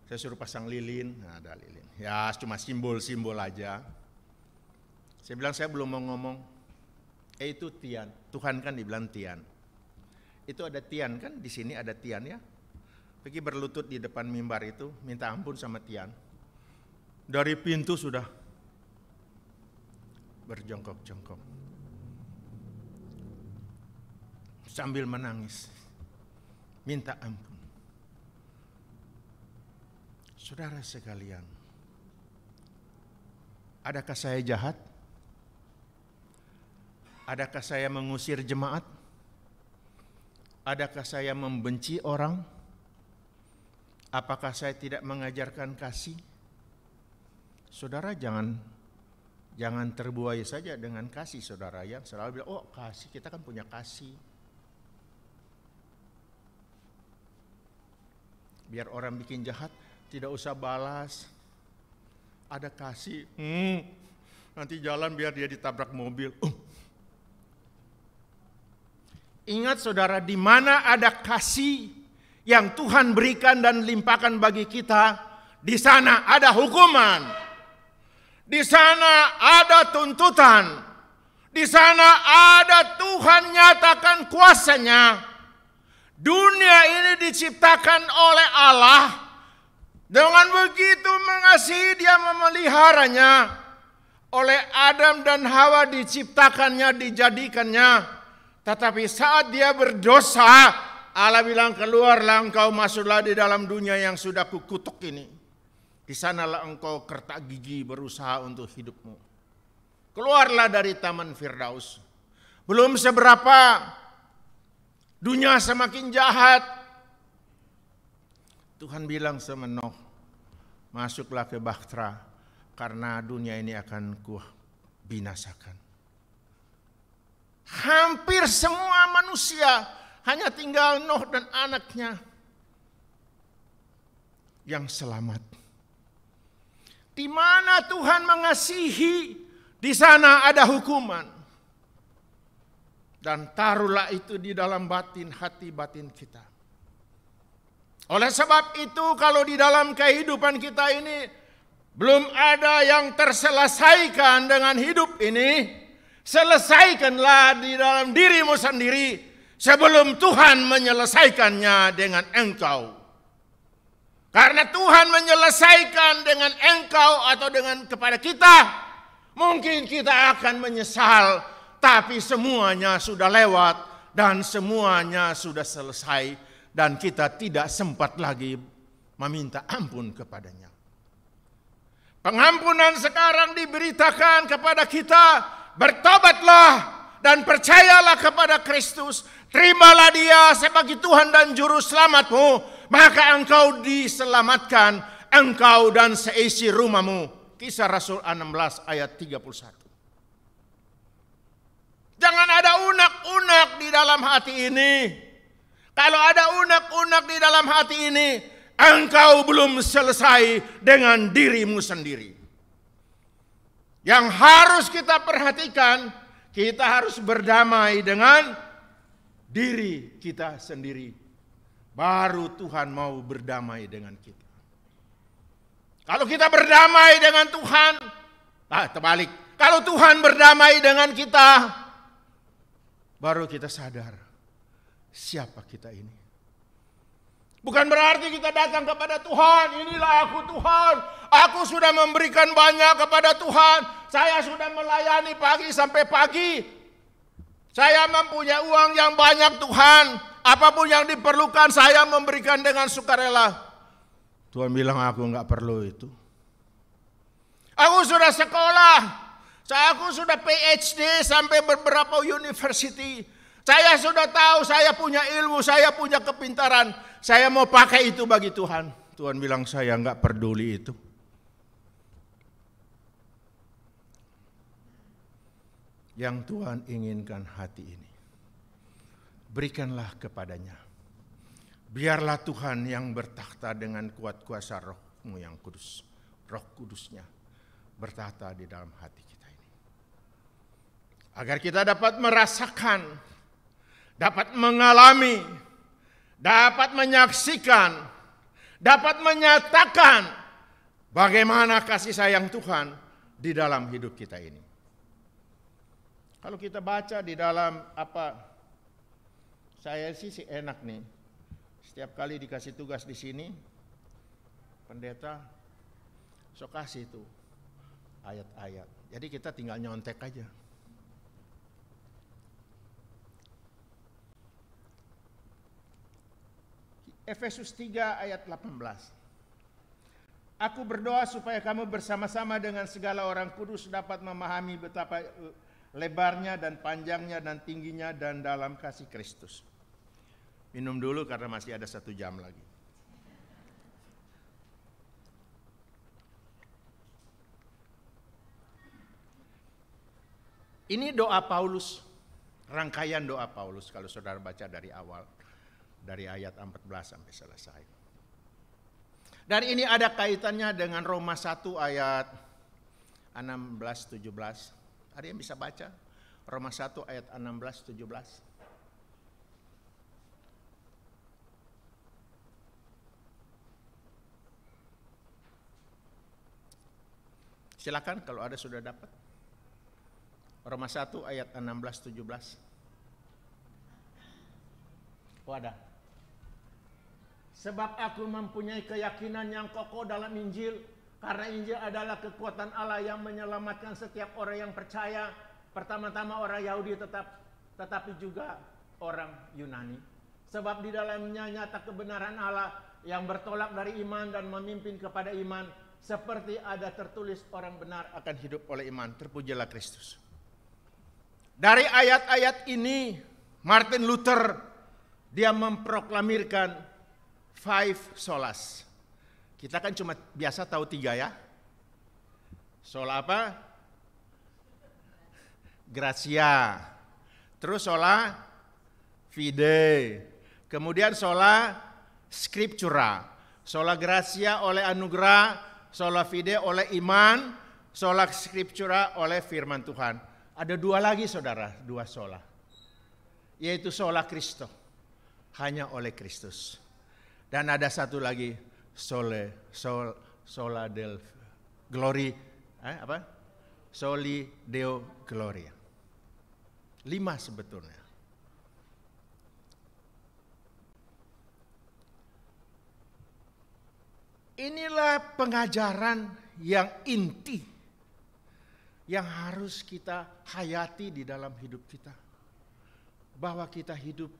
saya suruh pasang lilin, nah ada lilin. Ya cuma simbol-simbol aja. Saya bilang saya belum mau ngomong, itu tian. Tuhan kan dibilang tian. Itu ada tian kan, di sini ada tian ya. Pergi berlutut di depan mimbar itu, minta ampun sama tian. Dari pintu sudah berjongkok-jongkok. Sambil menangis. Minta ampun. Saudara sekalian, adakah saya jahat? Adakah saya mengusir jemaat? Adakah saya membenci orang? Apakah saya tidak mengajarkan kasih? Saudara jangan terbuai saja dengan kasih, saudara yang selalu bilang, oh kasih, kita kan punya kasih. Biar orang bikin jahat, tidak usah balas. Ada kasih, nanti jalan biar dia ditabrak mobil. Ingat saudara, di mana ada kasih yang Tuhan berikan dan limpahkan bagi kita, di sana ada hukuman. Di sana ada tuntutan. Di sana ada Tuhan nyatakan kuasanya. Dunia ini diciptakan oleh Allah. Dengan begitu mengasihi Dia memeliharanya. Oleh Adam dan Hawa diciptakannya, dijadikannya. Tetapi saat dia berdosa, Allah bilang, keluarlah engkau, masuklah di dalam dunia yang sudah kukutuk ini. Di sanalah engkau kertak gigi berusaha untuk hidupmu. Keluarlah dari Taman Firdaus. Belum seberapa, dunia semakin jahat. Tuhan bilang sama Nuh, masuklah ke Bahtera, karena dunia ini akan kubinasakan. Hampir semua manusia, hanya tinggal Nuh dan anaknya yang selamat. Di mana Tuhan mengasihi Di sana ada hukuman. Dan taruhlah itu di dalam hati batin kita. Oleh sebab itu kalau di dalam kehidupan kita ini belum ada yang terselesaikan dengan hidup ini, selesaikanlah di dalam dirimu sendiri sebelum Tuhan menyelesaikannya dengan engkau. Karena Tuhan menyelesaikan dengan engkau atau dengan kepada kita, mungkin kita akan menyesal, tapi semuanya sudah lewat dan semuanya sudah selesai. Dan kita tidak sempat lagi meminta ampun kepadanya. Pengampunan sekarang diberitakan kepada kita, bertobatlah dan percayalah kepada Kristus. Terimalah Dia sebagai Tuhan dan Juru Selamatmu, maka engkau diselamatkan, engkau dan seisi rumahmu. Kisah Rasul 16 ayat 31. Jangan ada unak-unak di dalam hati ini. Kalau ada unak-unak di dalam hati ini, engkau belum selesai dengan dirimu sendiri. Yang harus kita perhatikan, kita harus berdamai dengan diri kita sendiri. Baru Tuhan mau berdamai dengan kita. Kalau kita berdamai dengan Tuhan, terbalik. Kalau Tuhan berdamai dengan kita, baru kita sadar. Siapa kita ini? Bukan berarti kita datang kepada Tuhan, inilah aku Tuhan. Aku sudah memberikan banyak kepada Tuhan. Saya sudah melayani pagi sampai pagi. Saya mempunyai uang yang banyak Tuhan. Apapun yang diperlukan saya memberikan dengan sukarela. Tuhan bilang aku enggak perlu itu. Aku sudah sekolah. Aku sudah PhD sampai beberapa university. Saya sudah tahu, saya punya ilmu, saya punya kepintaran. Saya mau pakai itu bagi Tuhan. Tuhan bilang saya enggak peduli itu. Yang Tuhan inginkan hati ini. Berikanlah kepadanya. Biarlah Tuhan yang bertakhta dengan kuat kuasa Roh-Mu yang kudus. Roh Kudusnya bertakhta di dalam hati kita ini. Agar kita dapat merasakan, dapat mengalami, dapat menyaksikan, dapat menyatakan bagaimana kasih sayang Tuhan di dalam hidup kita ini. Kalau kita baca di dalam saya sih enak nih. Setiap kali dikasih tugas di sini, pendeta sok kasih itu ayat-ayat. Jadi kita tinggal nyontek aja. Efesus 3 ayat 18. Aku berdoa supaya kamu bersama-sama dengan segala orang kudus dapat memahami betapa lebarnya dan panjangnya dan tingginya dan dalam kasih Kristus. Minum dulu karena masih ada 1 jam lagi. Ini doa Paulus, rangkaian doa Paulus kalau saudara baca dari awal. Dari ayat 14 sampai selesai. Dan ini ada kaitannya dengan Roma 1 ayat 16-17. Ada yang bisa baca? Roma 1 ayat 16-17. Silakan kalau ada sudah dapat. Roma 1 ayat 16-17. Oh ada. Sebab aku mempunyai keyakinan yang kokoh dalam Injil, karena Injil adalah kekuatan Allah yang menyelamatkan setiap orang yang percaya, pertama-tama orang Yahudi tetapi juga orang Yunani. Sebab di dalamnya nyata kebenaran Allah yang bertolak dari iman dan memimpin kepada iman, seperti ada tertulis orang benar akan hidup oleh iman. Terpujilah Kristus. Dari ayat-ayat ini Martin Luther dia memproklamirkan 5 solas. Kita kan cuma biasa tahu 3 ya. Sola apa? Gratia. Terus sola fide. Kemudian sola scriptura. Sola gratia oleh anugerah, sola fide oleh iman, sola scriptura oleh firman Tuhan. Ada dua lagi saudara, dua sola. Yaitu sola Cristo, hanya oleh Kristus. Dan ada satu lagi, sola del glory, soli deo gloria. 5 sebetulnya. Inilah pengajaran yang inti yang harus kita hayati di dalam hidup kita. Bahwa kita hidup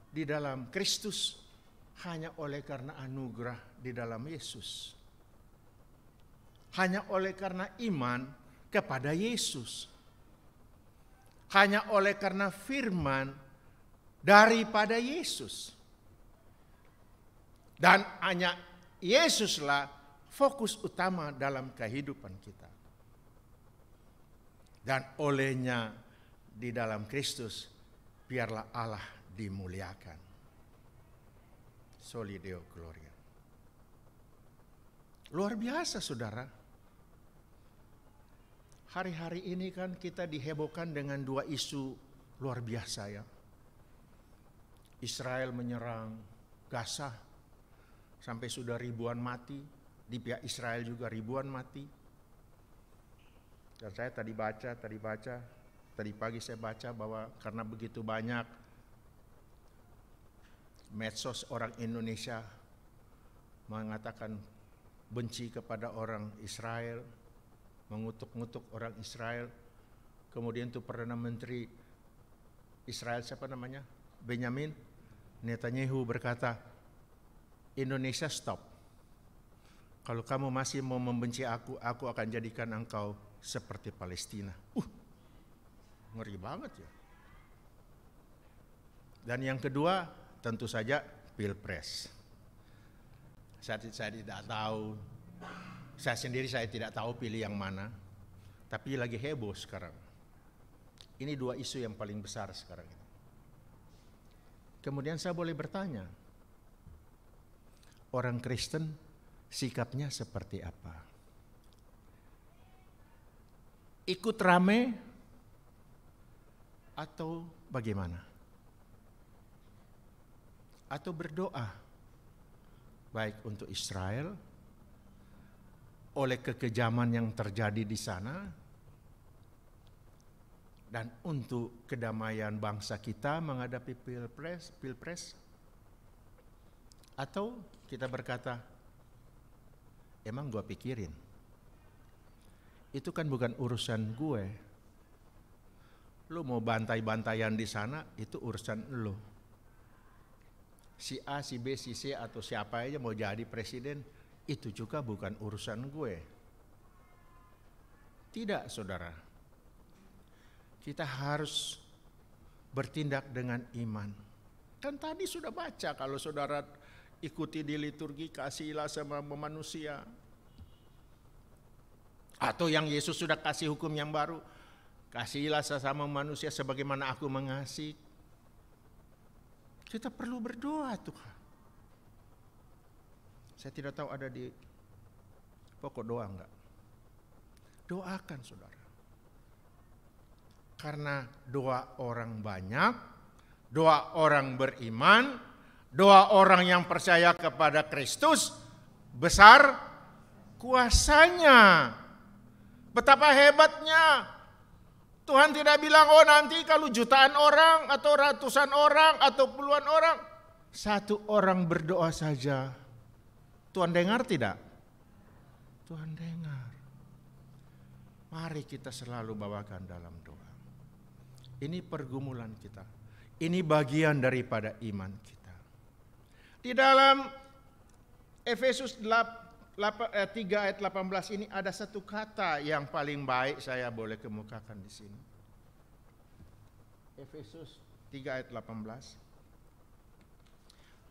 di dalam Kristus hanya oleh karena anugerah di dalam Yesus. Hanya oleh karena iman kepada Yesus. Hanya oleh karena firman daripada Yesus. Dan hanya Yesuslah fokus utama dalam kehidupan kita. Dan olehnya di dalam Kristus, biarlah Allah dimuliakan. Soli Deo Gloria. Luar biasa saudara. Hari-hari ini kan kita dihebohkan dengan 2 isu luar biasa ya. Israel menyerang Gaza. Sampai sudah ribuan mati, di pihak Israel juga ribuan mati. Dan saya tadi pagi saya baca bahwa karena begitu banyak medsos orang Indonesia mengatakan benci kepada orang Israel, mengutuk-ngutuk orang Israel. Kemudian itu Perdana Menteri Israel siapa namanya? Benjamin Netanyahu berkata, Indonesia stop. Kalau kamu masih mau membenci aku akan jadikan engkau seperti Palestina. Ngeri banget ya. Dan yang kedua tentu saja Pilpres. Saya tidak tahu, saya tidak tahu pilih yang mana. Tapi lagi heboh sekarang. Ini 2 isu yang paling besar sekarang ini. Kemudian saya boleh bertanya, orang Kristen sikapnya seperti apa? Ikut rame atau bagaimana? Atau berdoa baik untuk Israel oleh kekejaman yang terjadi di sana dan untuk kedamaian bangsa kita menghadapi Pilpres? Atau kita berkata, emang gue pikirin, itu kan bukan urusan gue. Lu mau bantai-bantaian di sana, itu urusan lu. Si A, si B, si C atau siapa aja mau jadi presiden, itu juga bukan urusan gue. Tidak saudara, kita harus bertindak dengan iman. Kan tadi sudah baca kalau saudara ikuti di liturgi, kasihilah sama manusia. Atau yang Yesus sudah kasih hukum yang baru, kasihilah sesama manusia sebagaimana aku mengasihi. Kita perlu berdoa Tuhan. Saya tidak tahu ada di pokok doa enggak. Doakan saudara. Karena doa orang banyak, doa orang beriman, doa orang yang percaya kepada Kristus besar kuasanya. Betapa hebatnya. Tuhan tidak bilang, oh nanti kalau jutaan orang atau ratusan orang atau puluhan orang. 1 orang berdoa saja. Tuhan dengar tidak? Tuhan dengar. Mari kita selalu bawakan dalam doa. Ini pergumulan kita. Ini bagian daripada iman kita. Di dalam Efesus 3 ayat 18 ini ada satu kata yang paling baik saya boleh kemukakan di sini. Efesus 3 ayat 18.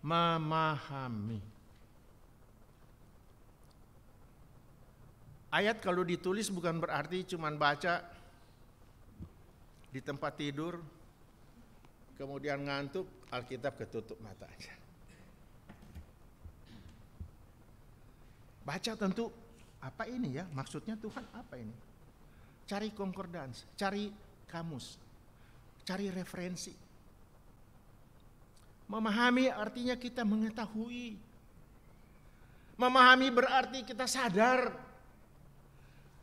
Memahami. Ayat kalau ditulis bukan berarti cuman baca di tempat tidur, kemudian ngantuk, Alkitab ketutup mata aja. Baca tentu, apa ini ya? Maksudnya Tuhan apa ini? cari konkordans, cari kamus, cari referensi. Memahami artinya kita mengetahui. Memahami berarti kita sadar.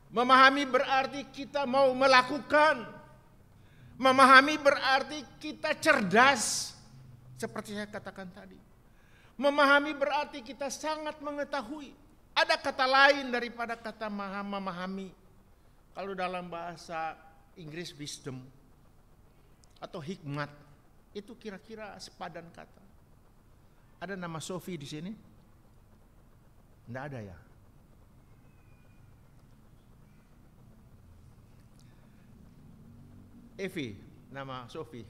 Memahami berarti kita mau melakukan. Memahami berarti kita cerdas. Seperti saya katakan tadi. Memahami berarti kita sangat mengetahui. Ada kata lain daripada kata memahami. Kalau dalam bahasa Inggris wisdom atau hikmat, itu kira-kira sepadan kata. Ada nama Sophie di sini? Tidak ada ya? Evi, nama Sophie.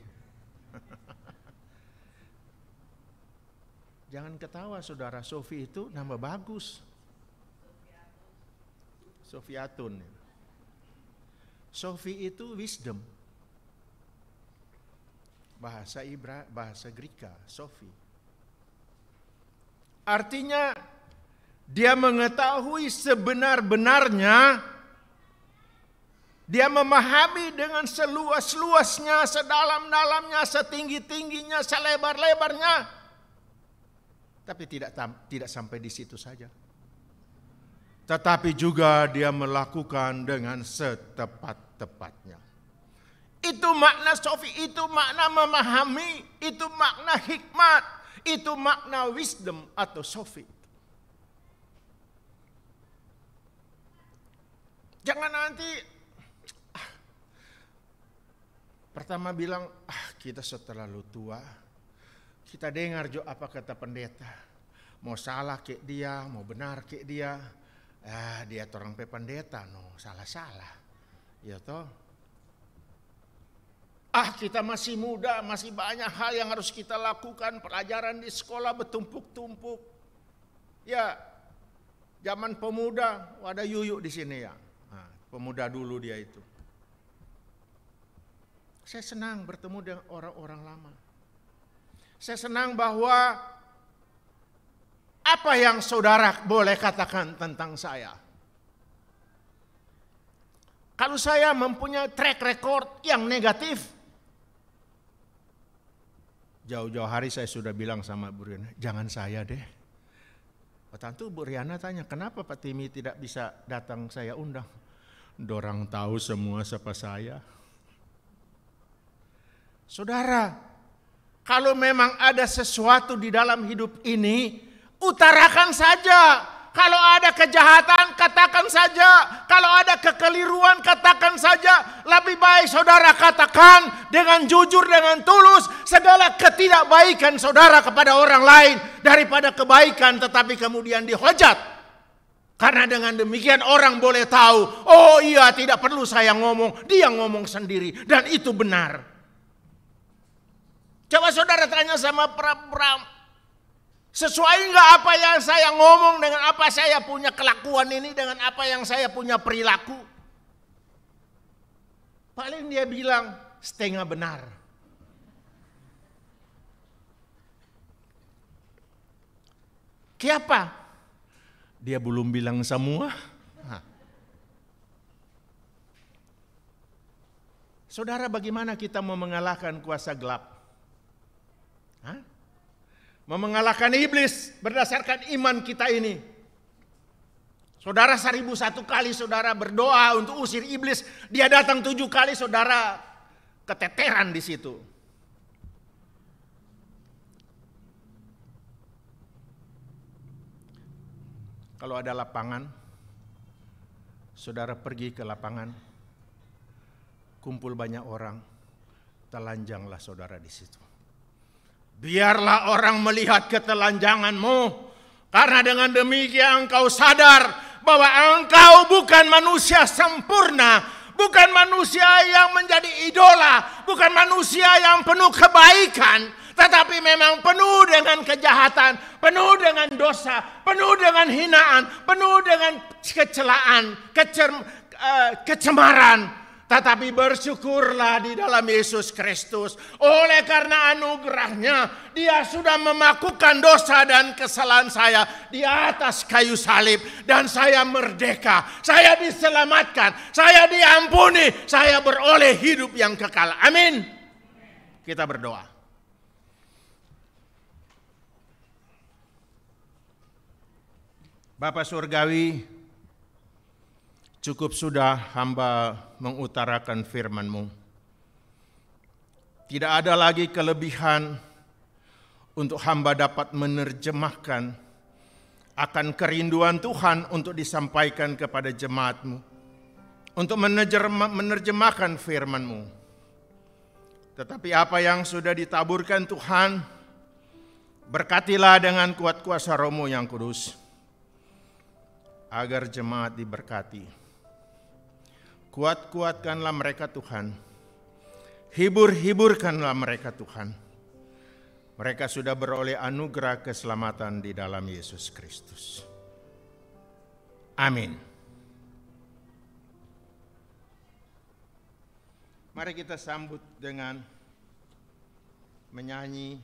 Jangan ketawa saudara, Sophie itu nama bagus. Sophiatun. Sophie itu wisdom. Bahasa Greka, Sophie. Artinya dia mengetahui sebenar-benarnya. Dia memahami dengan seluas-luasnya, sedalam-dalamnya, setinggi-tingginya, selebar-lebarnya. Tapi tidak sampai di situ saja. Tetapi juga dia melakukan dengan setepat-tepatnya. Itu makna Sophie, itu makna memahami, itu makna hikmat, itu makna wisdom atau Sophie. Jangan nanti pertama bilang, kita terlalu tua. Kita dengar juga apa kata pendeta. Mau salah kek dia, mau benar kek dia. Dia orang pendeta, no salah-salah. Ya toh. Kita masih muda, masih banyak hal yang harus kita lakukan. Pelajaran di sekolah bertumpuk-tumpuk. Ya, zaman pemuda, ada Yuyu di sini ya. Pemuda dulu dia itu. Saya senang bertemu dengan orang-orang lama. Saya senang bahwa apa yang saudara boleh katakan tentang saya. Kalau saya mempunyai track record yang negatif, jauh-jauh hari saya sudah bilang sama Bu Riana, jangan saya deh. Tentu Bu Riana tanya, kenapa Pak Timi tidak bisa datang saya undang? Dorang tahu semua siapa saya. Saudara, kalau memang ada sesuatu di dalam hidup ini, utarakan saja. Kalau ada kejahatan, katakan saja. Kalau ada kekeliruan, katakan saja. Lebih baik saudara katakan dengan jujur, dengan tulus, segala ketidakbaikan saudara kepada orang lain, daripada kebaikan tetapi kemudian dihujat. Karena dengan demikian orang boleh tahu, oh iya tidak perlu saya ngomong, dia ngomong sendiri. Dan itu benar. Coba saudara tanya sama Bram, sesuai enggak apa yang saya ngomong dengan apa saya punya kelakuan ini, dengan apa yang saya punya perilaku? Paling dia bilang setengah benar. Kenapa? Dia belum bilang semua. Saudara, bagaimana kita mau mengalahkan kuasa gelap? Mengalahkan iblis berdasarkan iman kita ini. Saudara 1001 kali saudara berdoa untuk usir iblis, dia datang 7 kali saudara keteteran di situ. Kalau ada lapangan, saudara pergi ke lapangan, kumpul banyak orang, telanjanglah saudara di situ. Biarlah orang melihat ketelanjanganmu, karena dengan demikian engkau sadar bahwa engkau bukan manusia sempurna, bukan manusia yang menjadi idola, bukan manusia yang penuh kebaikan, tetapi memang penuh dengan kejahatan, penuh dengan dosa, penuh dengan hinaan, penuh dengan kecelaan, kecemaran, Tetapi bersyukurlah di dalam Yesus Kristus. Oleh karena anugerahnya, dia sudah memakukan dosa dan kesalahan saya di atas kayu salib. Dan saya merdeka, saya diselamatkan, saya diampuni, saya beroleh hidup yang kekal. Amin. Kita berdoa. Bapa Surgawi, cukup sudah hamba mengutarakan firman-Mu. Tidak ada lagi kelebihan untuk hamba dapat menerjemahkan akan kerinduan Tuhan untuk disampaikan kepada jemaat-Mu. Untuk menerjemahkan firman-Mu. Tetapi apa yang sudah ditaburkan Tuhan, berkatilah dengan kuat kuasa Roh-Mu yang kudus. Agar jemaat diberkati. Kuat-kuatkanlah mereka Tuhan. Hibur-hiburkanlah mereka Tuhan. Mereka sudah beroleh anugerah keselamatan di dalam Yesus Kristus. Amin. Mari kita sambut dengan menyanyi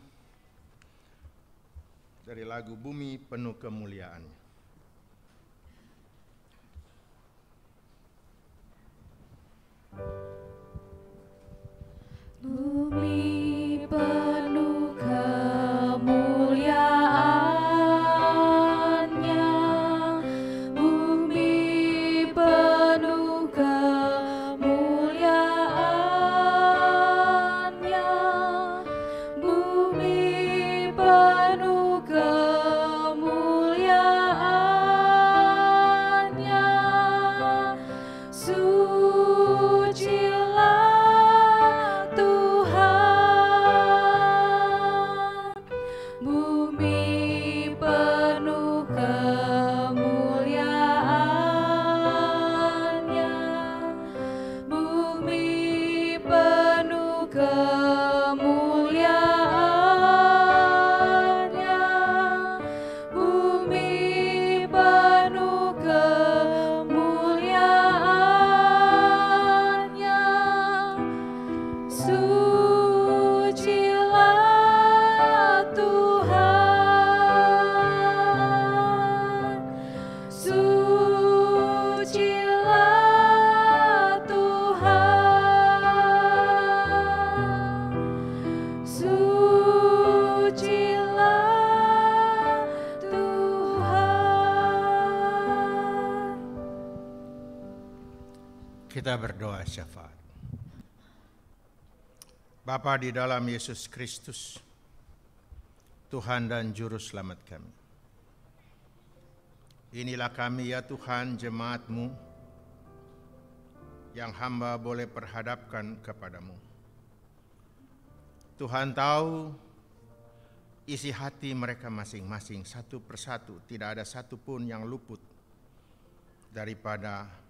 dari lagu Bumi Penuh Kemuliaan. Bumi penuh kemuliaan-Nya, bumi penuh kemuliaan-Nya, bumi penuh kemuliaan-Nya. Sucilah Kita berdoa syafaat. Bapa di dalam Yesus Kristus, Tuhan dan Juru Selamat kami. Inilah kami ya Tuhan, jemaat-Mu, yang hamba boleh perhadapkan kepadamu. Tuhan tahu isi hati mereka masing-masing satu persatu, tidak ada satupun yang luput daripada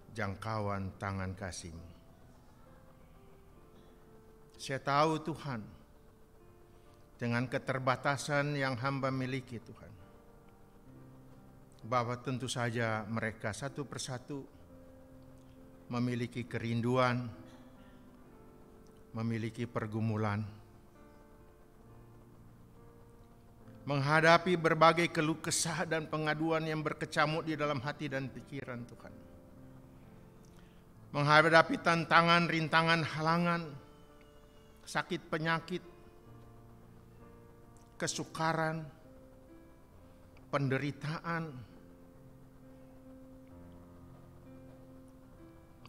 jangkauan tangan kasih-Mu. Saya tahu Tuhan, dengan keterbatasan yang hamba miliki Tuhan, bahwa tentu saja mereka satu persatu memiliki kerinduan, memiliki pergumulan, menghadapi berbagai keluh kesah dan pengaduan yang berkecamuk di dalam hati dan pikiran Tuhan. Menghadapi tantangan, rintangan, halangan, sakit penyakit, kesukaran, penderitaan.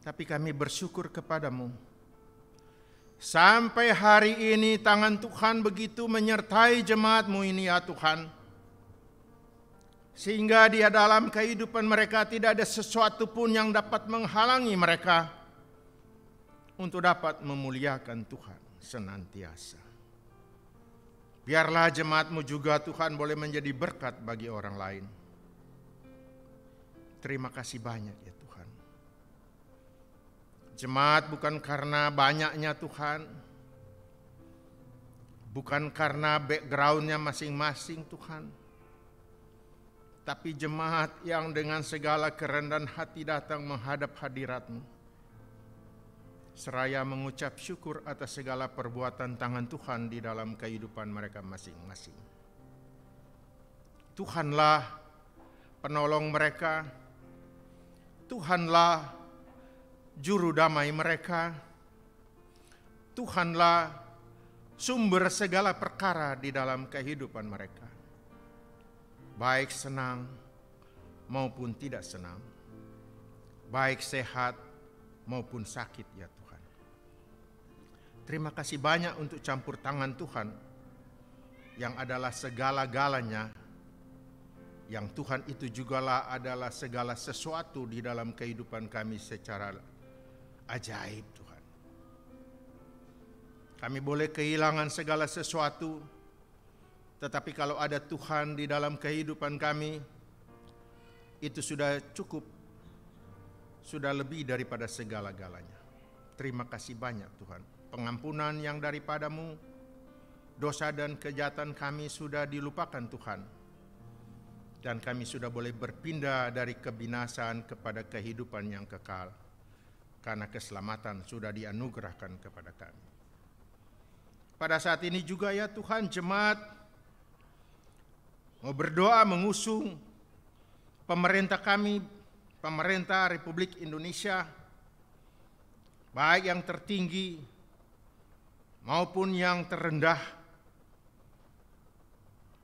Tapi kami bersyukur kepadamu. Sampai hari ini tangan Tuhan begitu menyertai jemaat-Mu ini ya Tuhan. Sehingga di dalam kehidupan mereka tidak ada sesuatu pun yang dapat menghalangi mereka untuk dapat memuliakan Tuhan senantiasa. Biarlah jemaat-Mu juga Tuhan boleh menjadi berkat bagi orang lain. Terima kasih banyak ya Tuhan. Jemaat bukan karena banyaknya Tuhan, bukan karena backgroundnya masing-masing Tuhan, tapi jemaat yang dengan segala kerendahan hati datang menghadap hadirat-Mu. seraya mengucap syukur atas segala perbuatan tangan Tuhan di dalam kehidupan mereka masing-masing. Tuhanlah penolong mereka, Tuhanlah juru damai mereka, Tuhanlah sumber segala perkara di dalam kehidupan mereka, baik senang maupun tidak senang, baik sehat maupun sakit ya Tuhan. Terima kasih banyak untuk campur tangan Tuhan yang adalah segala-galanya, yang Tuhan itu jugalah adalah segala sesuatu di dalam kehidupan kami secara ajaib Tuhan. Kami boleh kehilangan segala sesuatu, tetapi kalau ada Tuhan di dalam kehidupan kami, itu sudah cukup, sudah lebih daripada segala-galanya. Terima kasih banyak Tuhan. Pengampunan yang daripadamu, dosa dan kejahatan kami sudah dilupakan Tuhan. Dan kami sudah boleh berpindah dari kebinasaan kepada kehidupan yang kekal, karena keselamatan sudah dianugerahkan kepada kami. Pada saat ini juga ya Tuhan, jemaat mau berdoa mengusung pemerintah kami, pemerintah Republik Indonesia, baik yang tertinggi maupun yang terendah,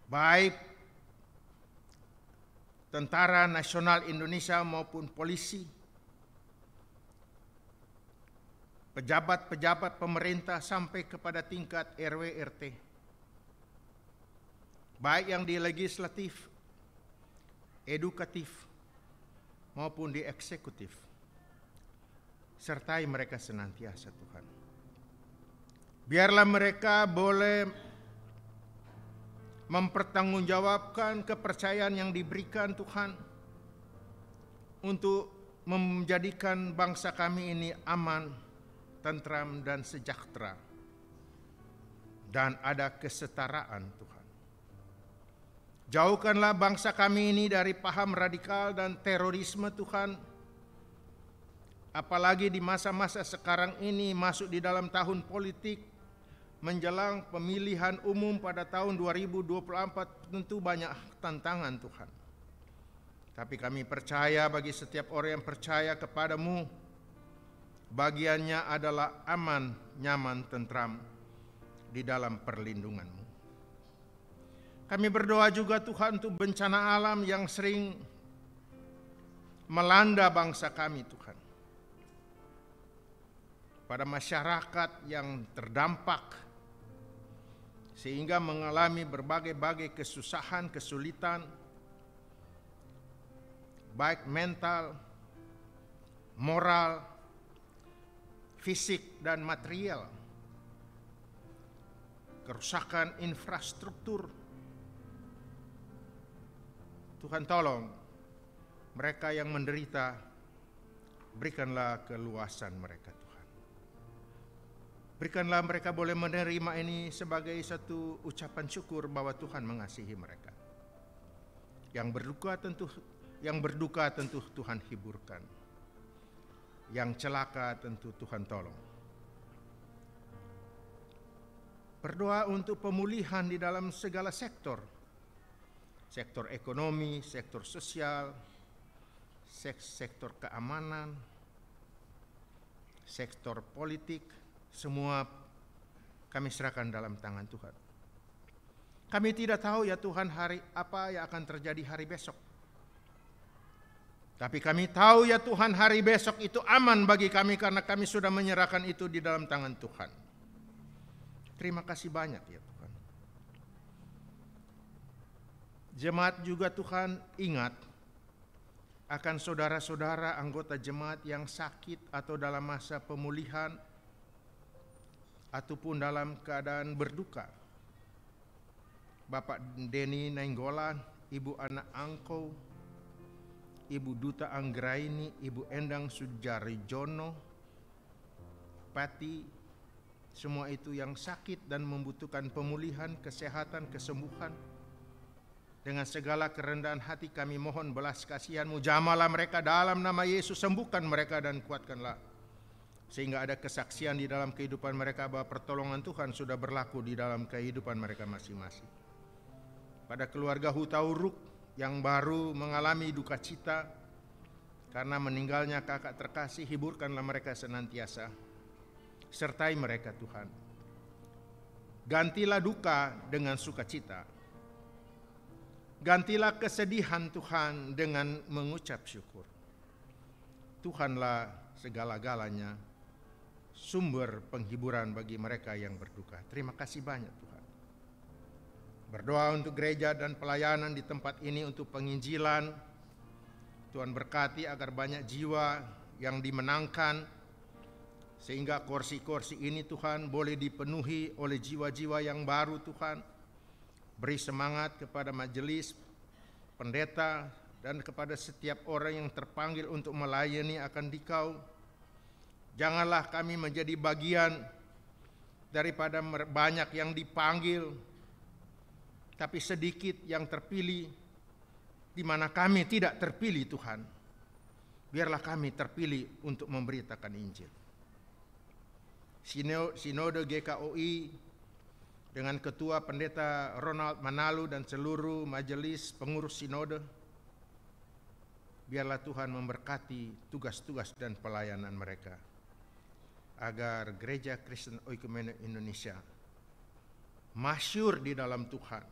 baik Tentara Nasional Indonesia maupun polisi, pejabat-pejabat pemerintah sampai kepada tingkat RW RT, baik yang di legislatif, edukatif, maupun di eksekutif. Sertai mereka senantiasa Tuhan. Biarlah mereka boleh mempertanggungjawabkan kepercayaan yang diberikan Tuhan untuk menjadikan bangsa kami ini aman, tentram, dan sejahtera, dan ada kesetaraan Tuhan. Jauhkanlah bangsa kami ini dari paham radikal dan terorisme Tuhan, apalagi di masa-masa sekarang ini masuk di dalam tahun politik, menjelang pemilihan umum pada tahun 2024, tentu banyak tantangan Tuhan. Tapi kami percaya bagi setiap orang yang percaya kepadamu, bagiannya adalah aman, nyaman, tentram di dalam perlindunganmu. Kami berdoa juga Tuhan untuk bencana alam yang sering melanda bangsa kami Tuhan. Pada masyarakat yang terdampak, sehingga mengalami berbagai-bagai kesusahan, kesulitan, baik mental, moral, fisik, dan material, kerusakan infrastruktur. Tuhan tolong mereka yang menderita, berikanlah keluasan mereka Tuhan. Berikanlah mereka boleh menerima ini sebagai satu ucapan syukur bahwa Tuhan mengasihi mereka. Yang berduka tentu Tuhan hiburkan. Yang celaka tentu Tuhan tolong. Berdoa untuk pemulihan di dalam segala sektor. Sektor ekonomi, sektor sosial, sektor keamanan, sektor politik, semua kami serahkan dalam tangan Tuhan. Kami tidak tahu ya Tuhan hari apa yang akan terjadi hari besok. Tapi kami tahu ya Tuhan hari besok itu aman bagi kami karena kami sudah menyerahkan itu di dalam tangan Tuhan. Terima kasih banyak ya Tuhan. Jemaat juga Tuhan ingat akan saudara-saudara anggota jemaat yang sakit atau dalam masa pemulihan ataupun dalam keadaan berduka. Bapak Deni Nainggolan, Ibu Ana Angko, Ibu Duta Anggraini, Ibu Endang Sujarijono, Pati, semua itu yang sakit dan membutuhkan pemulihan, kesehatan, kesembuhan. Dengan segala kerendahan hati kami mohon belas kasihan-Mu, jamalah mereka dalam nama Yesus, sembuhkan mereka dan kuatkanlah sehingga ada kesaksian di dalam kehidupan mereka bahwa pertolongan Tuhan sudah berlaku di dalam kehidupan mereka masing-masing. Pada keluarga Hutauruk yang baru mengalami duka cita karena meninggalnya kakak terkasih, hiburkanlah mereka senantiasa. Sertai mereka Tuhan. Gantilah duka dengan sukacita. Gantilah kesedihan Tuhan dengan mengucap syukur. Tuhanlah segala-galanya, sumber penghiburan bagi mereka yang berduka. Terima kasih banyak Tuhan. Berdoa untuk gereja dan pelayanan di tempat ini untuk penginjilan. Tuhan berkati agar banyak jiwa yang dimenangkan, sehingga kursi-kursi ini Tuhan boleh dipenuhi oleh jiwa-jiwa yang baru Tuhan. Beri semangat kepada majelis, pendeta, dan kepada setiap orang yang terpanggil untuk melayani akan Dikau. Janganlah kami menjadi bagian daripada banyak yang dipanggil, tapi sedikit yang terpilih, di mana kami tidak terpilih Tuhan. Biarlah kami terpilih untuk memberitakan Injil. Sinode GKOI dengan Ketua Pendeta Ronald Manalu dan seluruh majelis pengurus sinode, biarlah Tuhan memberkati tugas-tugas dan pelayanan mereka, agar Gereja Kristen Oikumene Indonesia masyhur di dalam Tuhan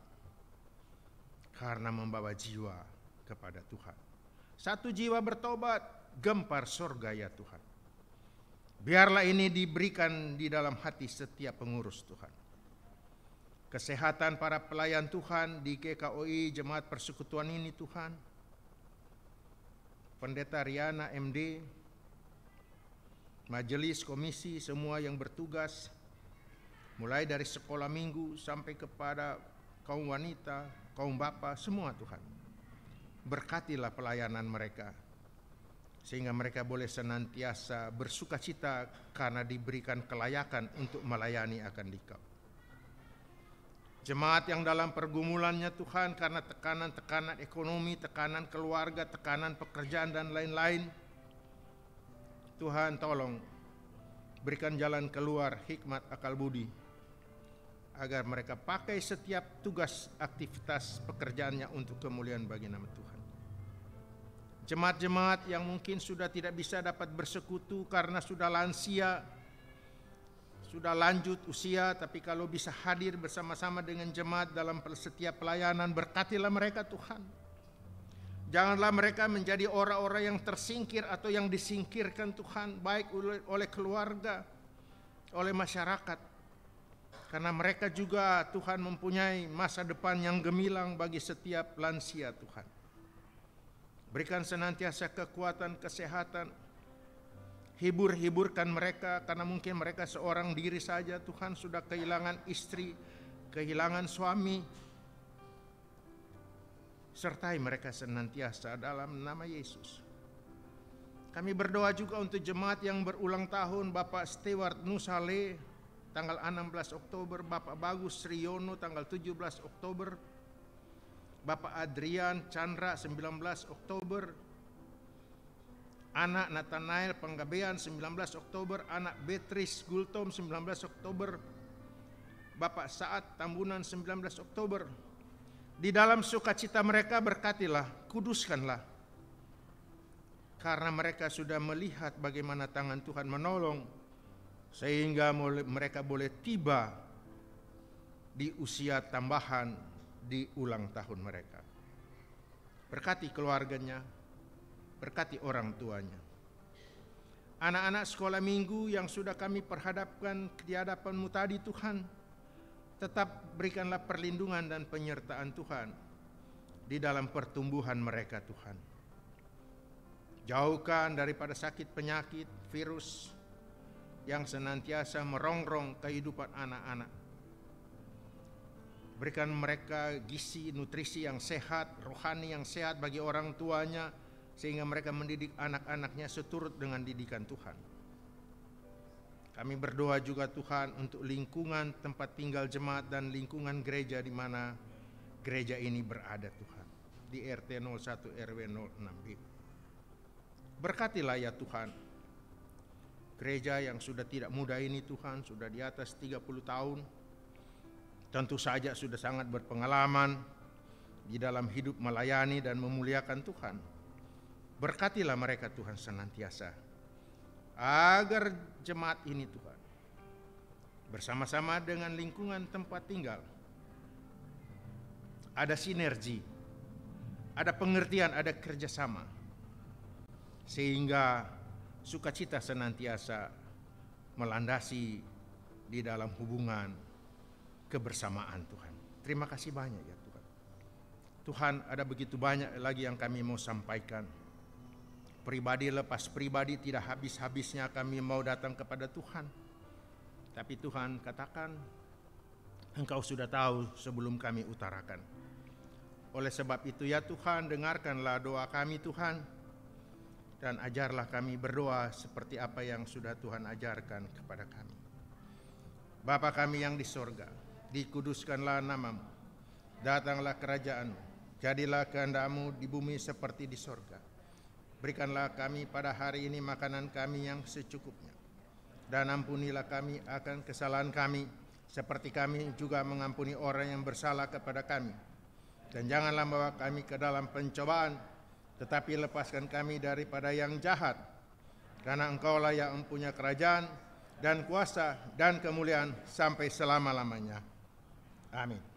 karena membawa jiwa kepada Tuhan. Satu jiwa bertobat, gempar surga ya Tuhan. Biarlah ini diberikan di dalam hati setiap pengurus Tuhan. Kesehatan para pelayan Tuhan di GKOI Jemaat Persekutuan ini Tuhan. Pendeta Riana MD, majelis, komisi, semua yang bertugas, mulai dari sekolah minggu sampai kepada kaum wanita, kaum bapa, semua Tuhan. Berkatilah pelayanan mereka, sehingga mereka boleh senantiasa bersukacita karena diberikan kelayakan untuk melayani akan Dikau. Jemaat yang dalam pergumulannya Tuhan karena tekanan-tekanan ekonomi, tekanan keluarga, tekanan pekerjaan dan lain-lain, Tuhan tolong berikan jalan keluar hikmat akal budi, agar mereka pakai setiap tugas aktivitas pekerjaannya untuk kemuliaan bagi nama Tuhan. Jemaat-jemaat yang mungkin sudah tidak bisa dapat bersekutu karena sudah lansia, sudah lanjut usia, tapi kalau bisa hadir bersama-sama dengan jemaat dalam setiap pelayanan, berkatilah mereka Tuhan. Janganlah mereka menjadi orang-orang yang tersingkir atau yang disingkirkan Tuhan, baik oleh keluarga, oleh masyarakat. Karena mereka juga Tuhan mempunyai masa depan yang gemilang bagi setiap lansia Tuhan. Berikan senantiasa kekuatan, kesehatan, hiburkan mereka, karena mungkin mereka seorang diri saja Tuhan, sudah kehilangan istri, kehilangan suami. Sertai mereka senantiasa dalam nama Yesus. Kami berdoa juga untuk jemaat yang berulang tahun, Bapak Stewart Nusale tanggal 16 Oktober, Bapak Bagus Riyono tanggal 17 Oktober, Bapak Adrian Chandra 19 Oktober, anak Nathanael Penggabean 19 Oktober, anak Beatrice Gultom 19 Oktober, Bapak Saat Tambunan 19 Oktober. Di dalam sukacita mereka berkatilah, kuduskanlah, karena mereka sudah melihat bagaimana tangan Tuhan menolong, sehingga mereka boleh tiba di usia tambahan di ulang tahun mereka. Berkati keluarganya, berkati orang tuanya. Anak-anak sekolah minggu yang sudah kami perhadapkan di hadapan-Mu tadi Tuhan, tetap berikanlah perlindungan dan penyertaan Tuhan di dalam pertumbuhan mereka Tuhan. Jauhkan daripada sakit penyakit, virus yang senantiasa merongrong kehidupan anak-anak. Berikan mereka gizi, nutrisi yang sehat, rohani yang sehat bagi orang tuanya, sehingga mereka mendidik anak-anaknya seturut dengan didikan Tuhan. Kami berdoa juga Tuhan untuk lingkungan tempat tinggal jemaat dan lingkungan gereja di mana gereja ini berada Tuhan, di RT 01 RW 06B. Berkatilah ya Tuhan, gereja yang sudah tidak muda ini Tuhan, sudah di atas 30 tahun. Tentu saja sudah sangat berpengalaman di dalam hidup melayani dan memuliakan Tuhan. Berkatilah mereka Tuhan senantiasa, agar jemaat ini Tuhan, bersama-sama dengan lingkungan tempat tinggal, ada sinergi, ada pengertian, ada kerjasama, sehingga sukacita senantiasa melandasi di dalam hubungan kebersamaan Tuhan. Terima kasih banyak ya Tuhan. Tuhan, ada begitu banyak lagi yang kami mau sampaikan. Pribadi lepas pribadi tidak habis-habisnya kami mau datang kepada Tuhan. Tapi Tuhan katakan, Engkau sudah tahu sebelum kami utarakan. Oleh sebab itu ya Tuhan, dengarkanlah doa kami Tuhan, dan ajarlah kami berdoa seperti apa yang sudah Tuhan ajarkan kepada kami. Bapa kami yang di sorga, dikuduskanlah namamu, datanglah kerajaan-Mu, jadilah kehendak-Mu di bumi seperti di sorga. Berikanlah kami pada hari ini makanan kami yang secukupnya, dan ampunilah kami akan kesalahan kami, seperti kami juga mengampuni orang yang bersalah kepada kami. Dan janganlah membawa kami ke dalam pencobaan, tetapi lepaskan kami daripada yang jahat. Karena Engkaulah yang mempunyai kerajaan dan kuasa dan kemuliaan sampai selama-lamanya. Amin.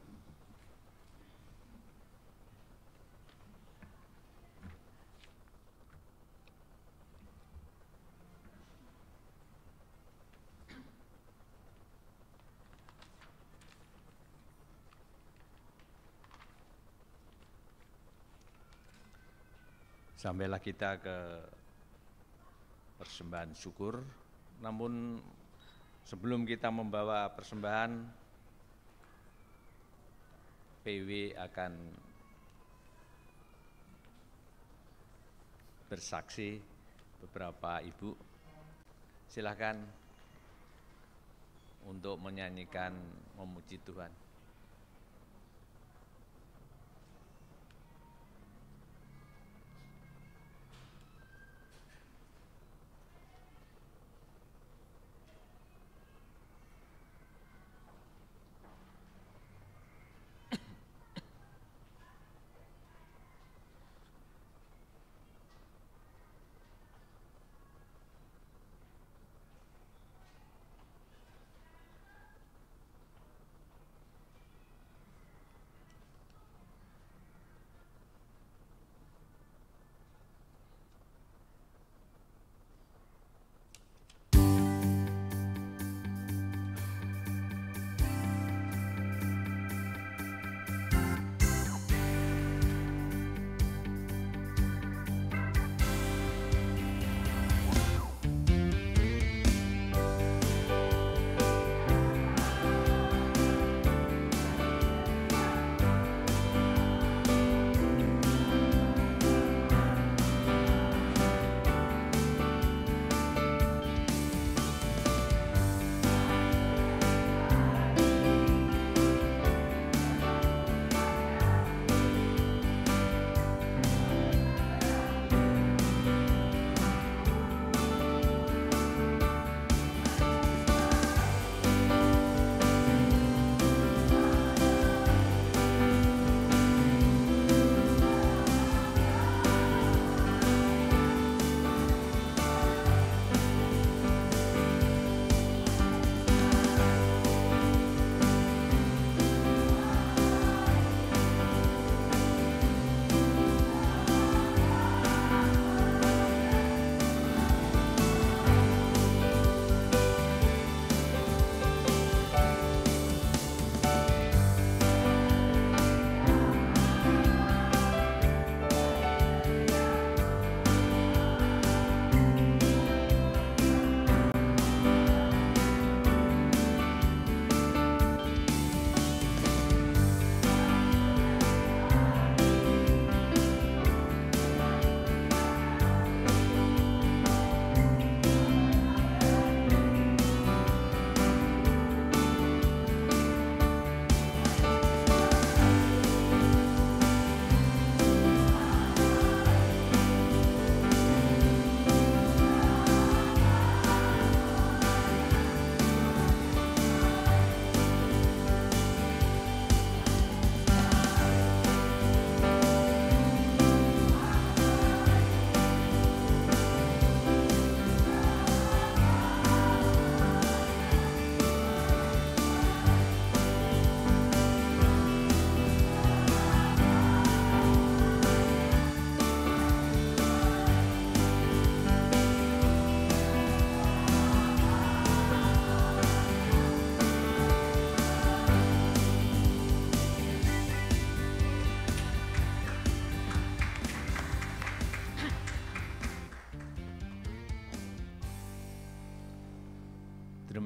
Sampailah kita ke persembahan syukur. Namun sebelum kita membawa persembahan, PW akan bersaksi beberapa ibu. Silakan untuk menyanyikan memuji Tuhan.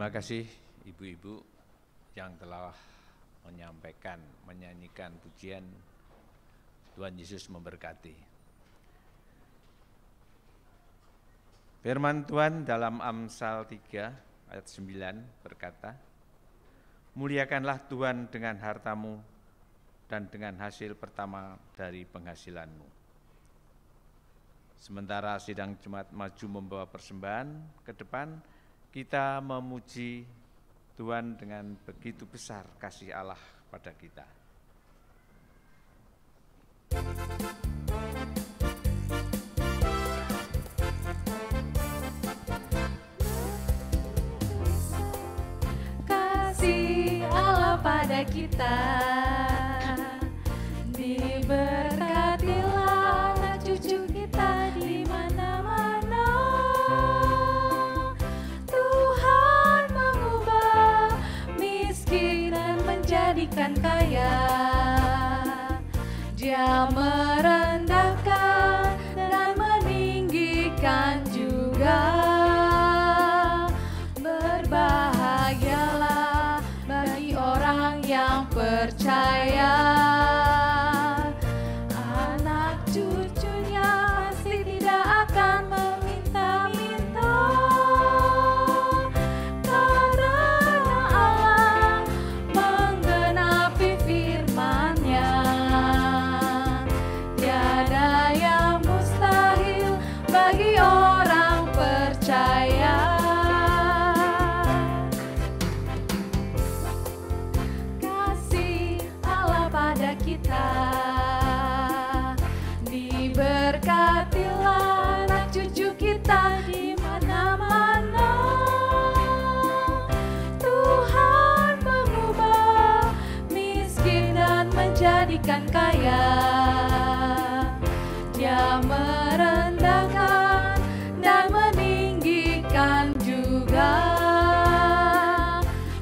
Terima kasih ibu-ibu yang telah menyanyikan pujian. Tuhan Yesus memberkati. Firman Tuhan dalam Amsal 3 ayat 9 berkata, "Muliakanlah Tuhan dengan hartamu dan dengan hasil pertama dari penghasilanmu." Sementara sidang Jemaat Maju membawa persembahan ke depan, kita memuji Tuhan dengan begitu besar kasih Allah pada kita. Kasih Allah pada kita, diberkatilah anak cucu kita di mana-mana. Tuhan mengubah miskin dan menjadikan kaya. Dia merendahkan dan meninggikan juga. Berbahagialah bagi orang yang percaya. Anak cucunya pasti tidak akan meminta-minta. Karena Allah menggenapi firman-Nya. Tiada yang mustahil bagi orang percaya. Kasih Allah pada kita, diberkatilah anak cucu kita di mana-mana. Tuhan mengubah miskin dan menjadikan kaya. Dia merendahkan dan meninggikan juga.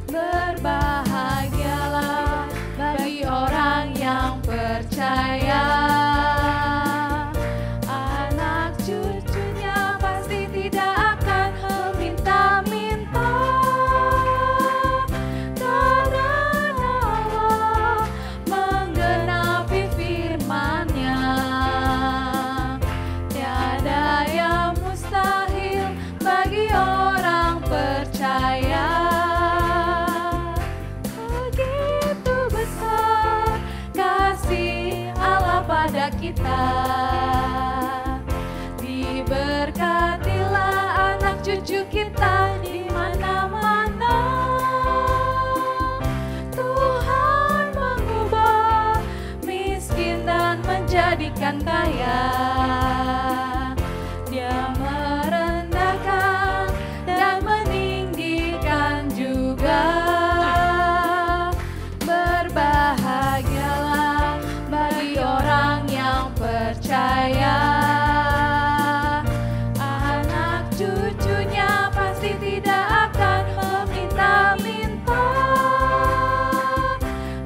Berbahagialah bagi orang yang percaya. Anak cucunya pasti tidak akan meminta-minta. Karena Allah menggenapi firman-Nya. Tiada yang mustahil bagi orang percaya. Begitu besar kasih Allah pada kita. Diberkatilah anak cucu kita di mana-mana. Tuhan mengubah miskin dan menjadikan kaya. Dia merendahkan dan meninggikan juga. Berbahagialah bagi orang yang percaya. Anak cucunya pasti tidak akan meminta-minta.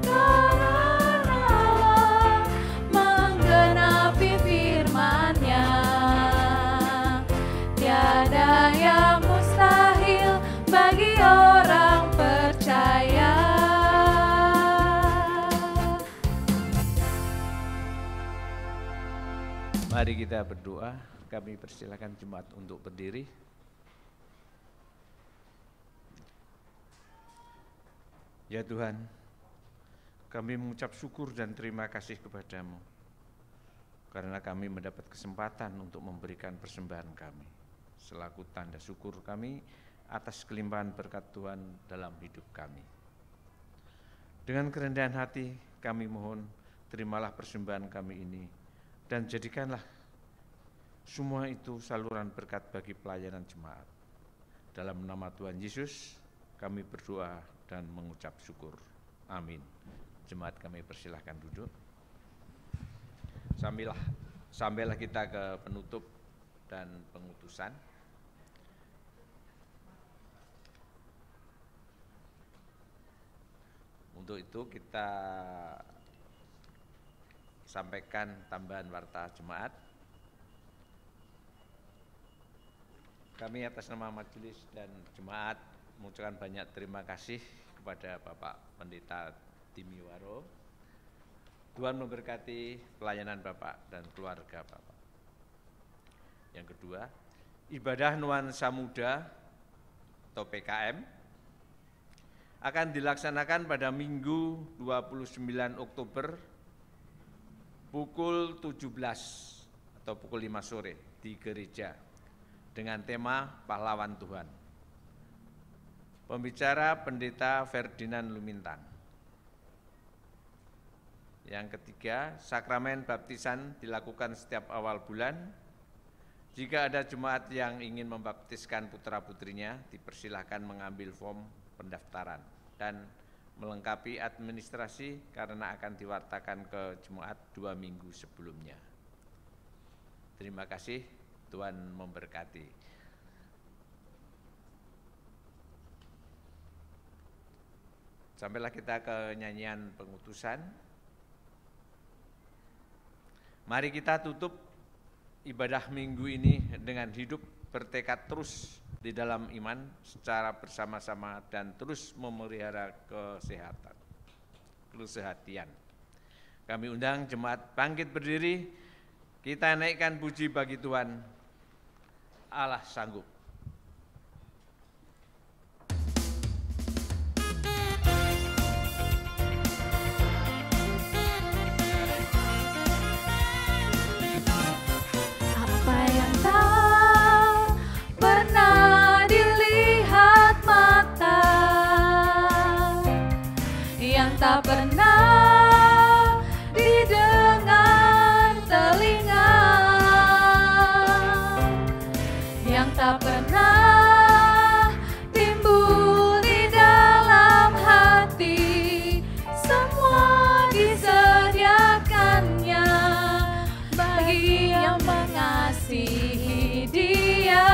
Karena Allah menggenapi firman-Nya. Tiada yang mustahil bagi orang percaya. Mari kita berdoa. Kami persilakan jemaat untuk berdiri. Ya Tuhan, kami mengucap syukur dan terima kasih kepadamu karena kami mendapat kesempatan untuk memberikan persembahan kami selaku tanda syukur kami atas kelimpahan berkat Tuhan dalam hidup kami. Dengan kerendahan hati kami mohon, terimalah persembahan kami ini dan jadikanlah semua itu saluran berkat bagi pelayanan jemaat. Dalam nama Tuhan Yesus kami berdoa dan mengucap syukur. Amin. Jemaat kami persilahkan duduk. Sampailah kita ke penutup dan pengutusan. Untuk itu kita sampaikan tambahan warta jemaat. Kami atas nama majelis dan jemaat mengucapkan banyak terima kasih kepada Bapak Pendeta Timiwaro. Tuhan memberkati pelayanan Bapak dan keluarga Bapak. Yang kedua, ibadah nuansa muda atau PKM akan dilaksanakan pada Minggu 29 Oktober pukul 17 atau pukul 5 sore di gereja dengan tema Pahlawan Tuhan. Pembicara Pendeta Ferdinand Lumintang. Yang ketiga, sakramen baptisan dilakukan setiap awal bulan. Jika ada jemaat yang ingin membaptiskan putra-putrinya, dipersilahkan mengambil form pendaftaran dan melengkapi administrasi karena akan diwartakan ke jemaat 2 minggu sebelumnya. Terima kasih, Tuhan memberkati. Sampailah kita ke nyanyian pengutusan. Mari kita tutup ibadah minggu ini dengan hidup bertekad terus di dalam iman secara bersama-sama dan terus memelihara kesehatian. Kami undang jemaat bangkit berdiri, kita naikkan puji bagi Tuhan, Allah sanggup. Tak pernah didengar telinga, yang tak pernah timbul di dalam hati, semua disediakannya bagi yang mengasihi Dia.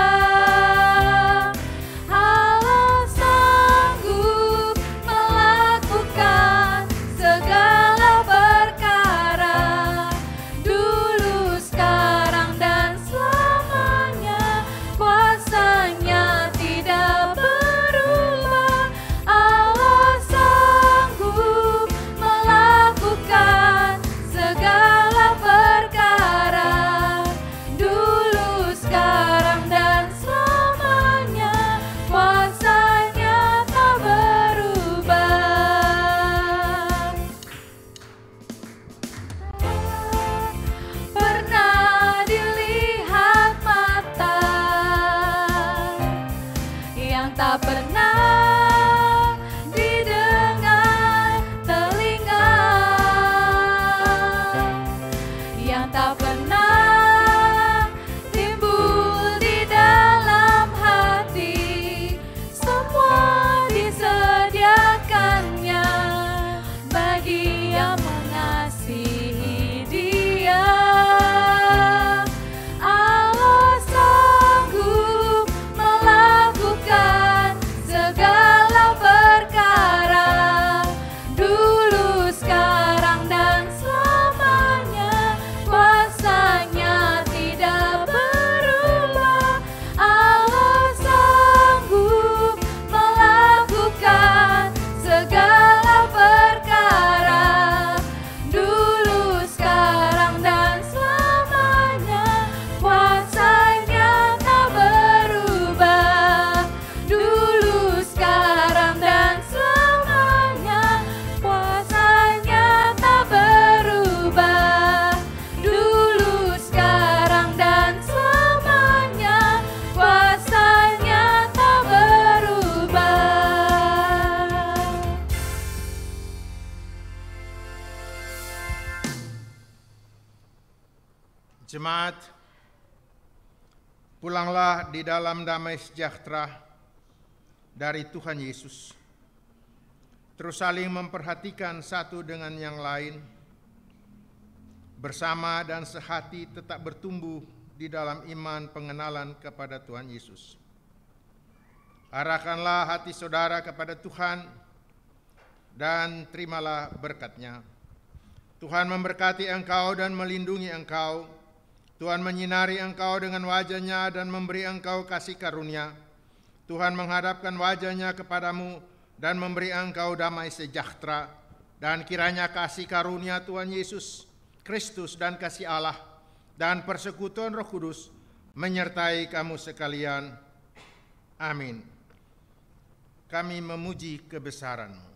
Jemaat, pulanglah di dalam damai sejahtera dari Tuhan Yesus. Terus saling memperhatikan satu dengan yang lain, bersama dan sehati tetap bertumbuh di dalam iman pengenalan kepada Tuhan Yesus. Arahkanlah hati saudara kepada Tuhan dan terimalah berkat-Nya. Tuhan memberkati engkau dan melindungi engkau. Tuhan menyinari engkau dengan wajah-Nya dan memberi engkau kasih karunia. Tuhan menghadapkan wajahnya kepadamu dan memberi engkau damai sejahtera, dan kiranya kasih karunia Tuhan Yesus Kristus dan kasih Allah dan persekutuan Roh Kudus menyertai kamu sekalian. Amin. Kami memuji kebesaran-Mu.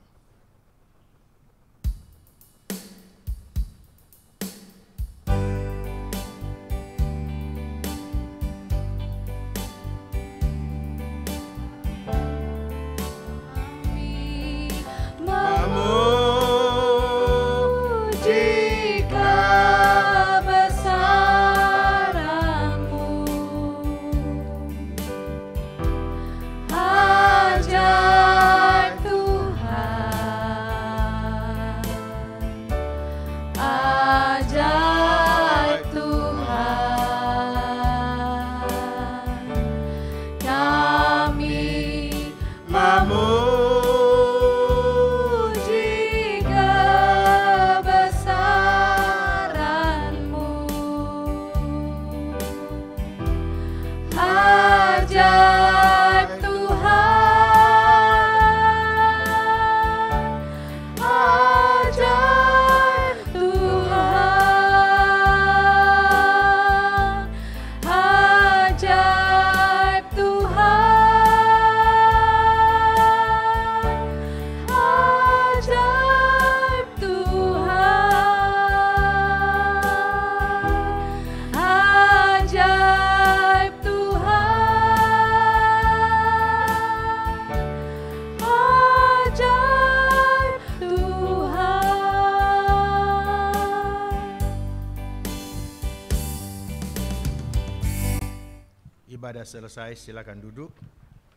Ibadah selesai, silakan duduk.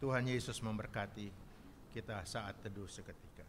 Tuhan Yesus memberkati kita saat teduh seketika.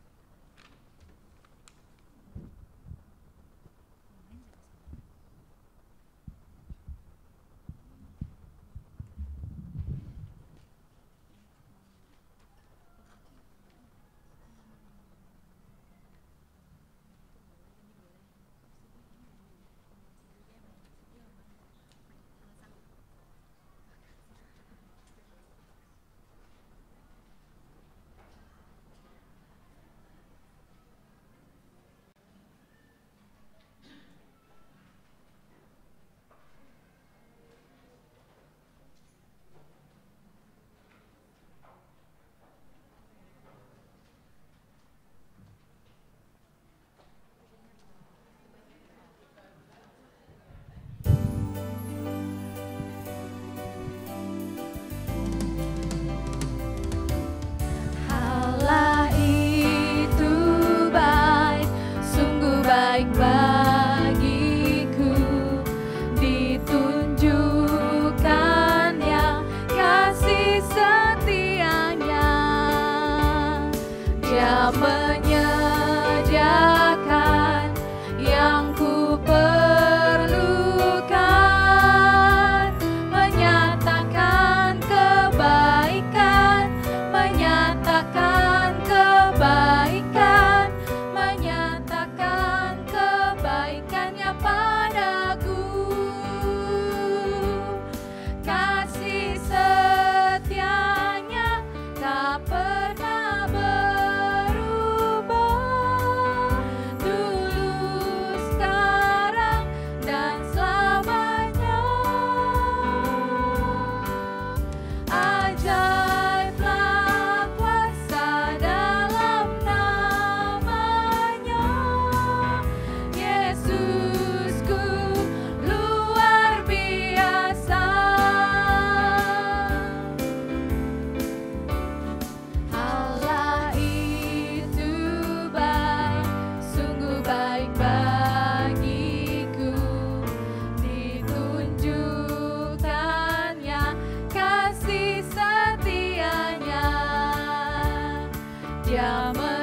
Dia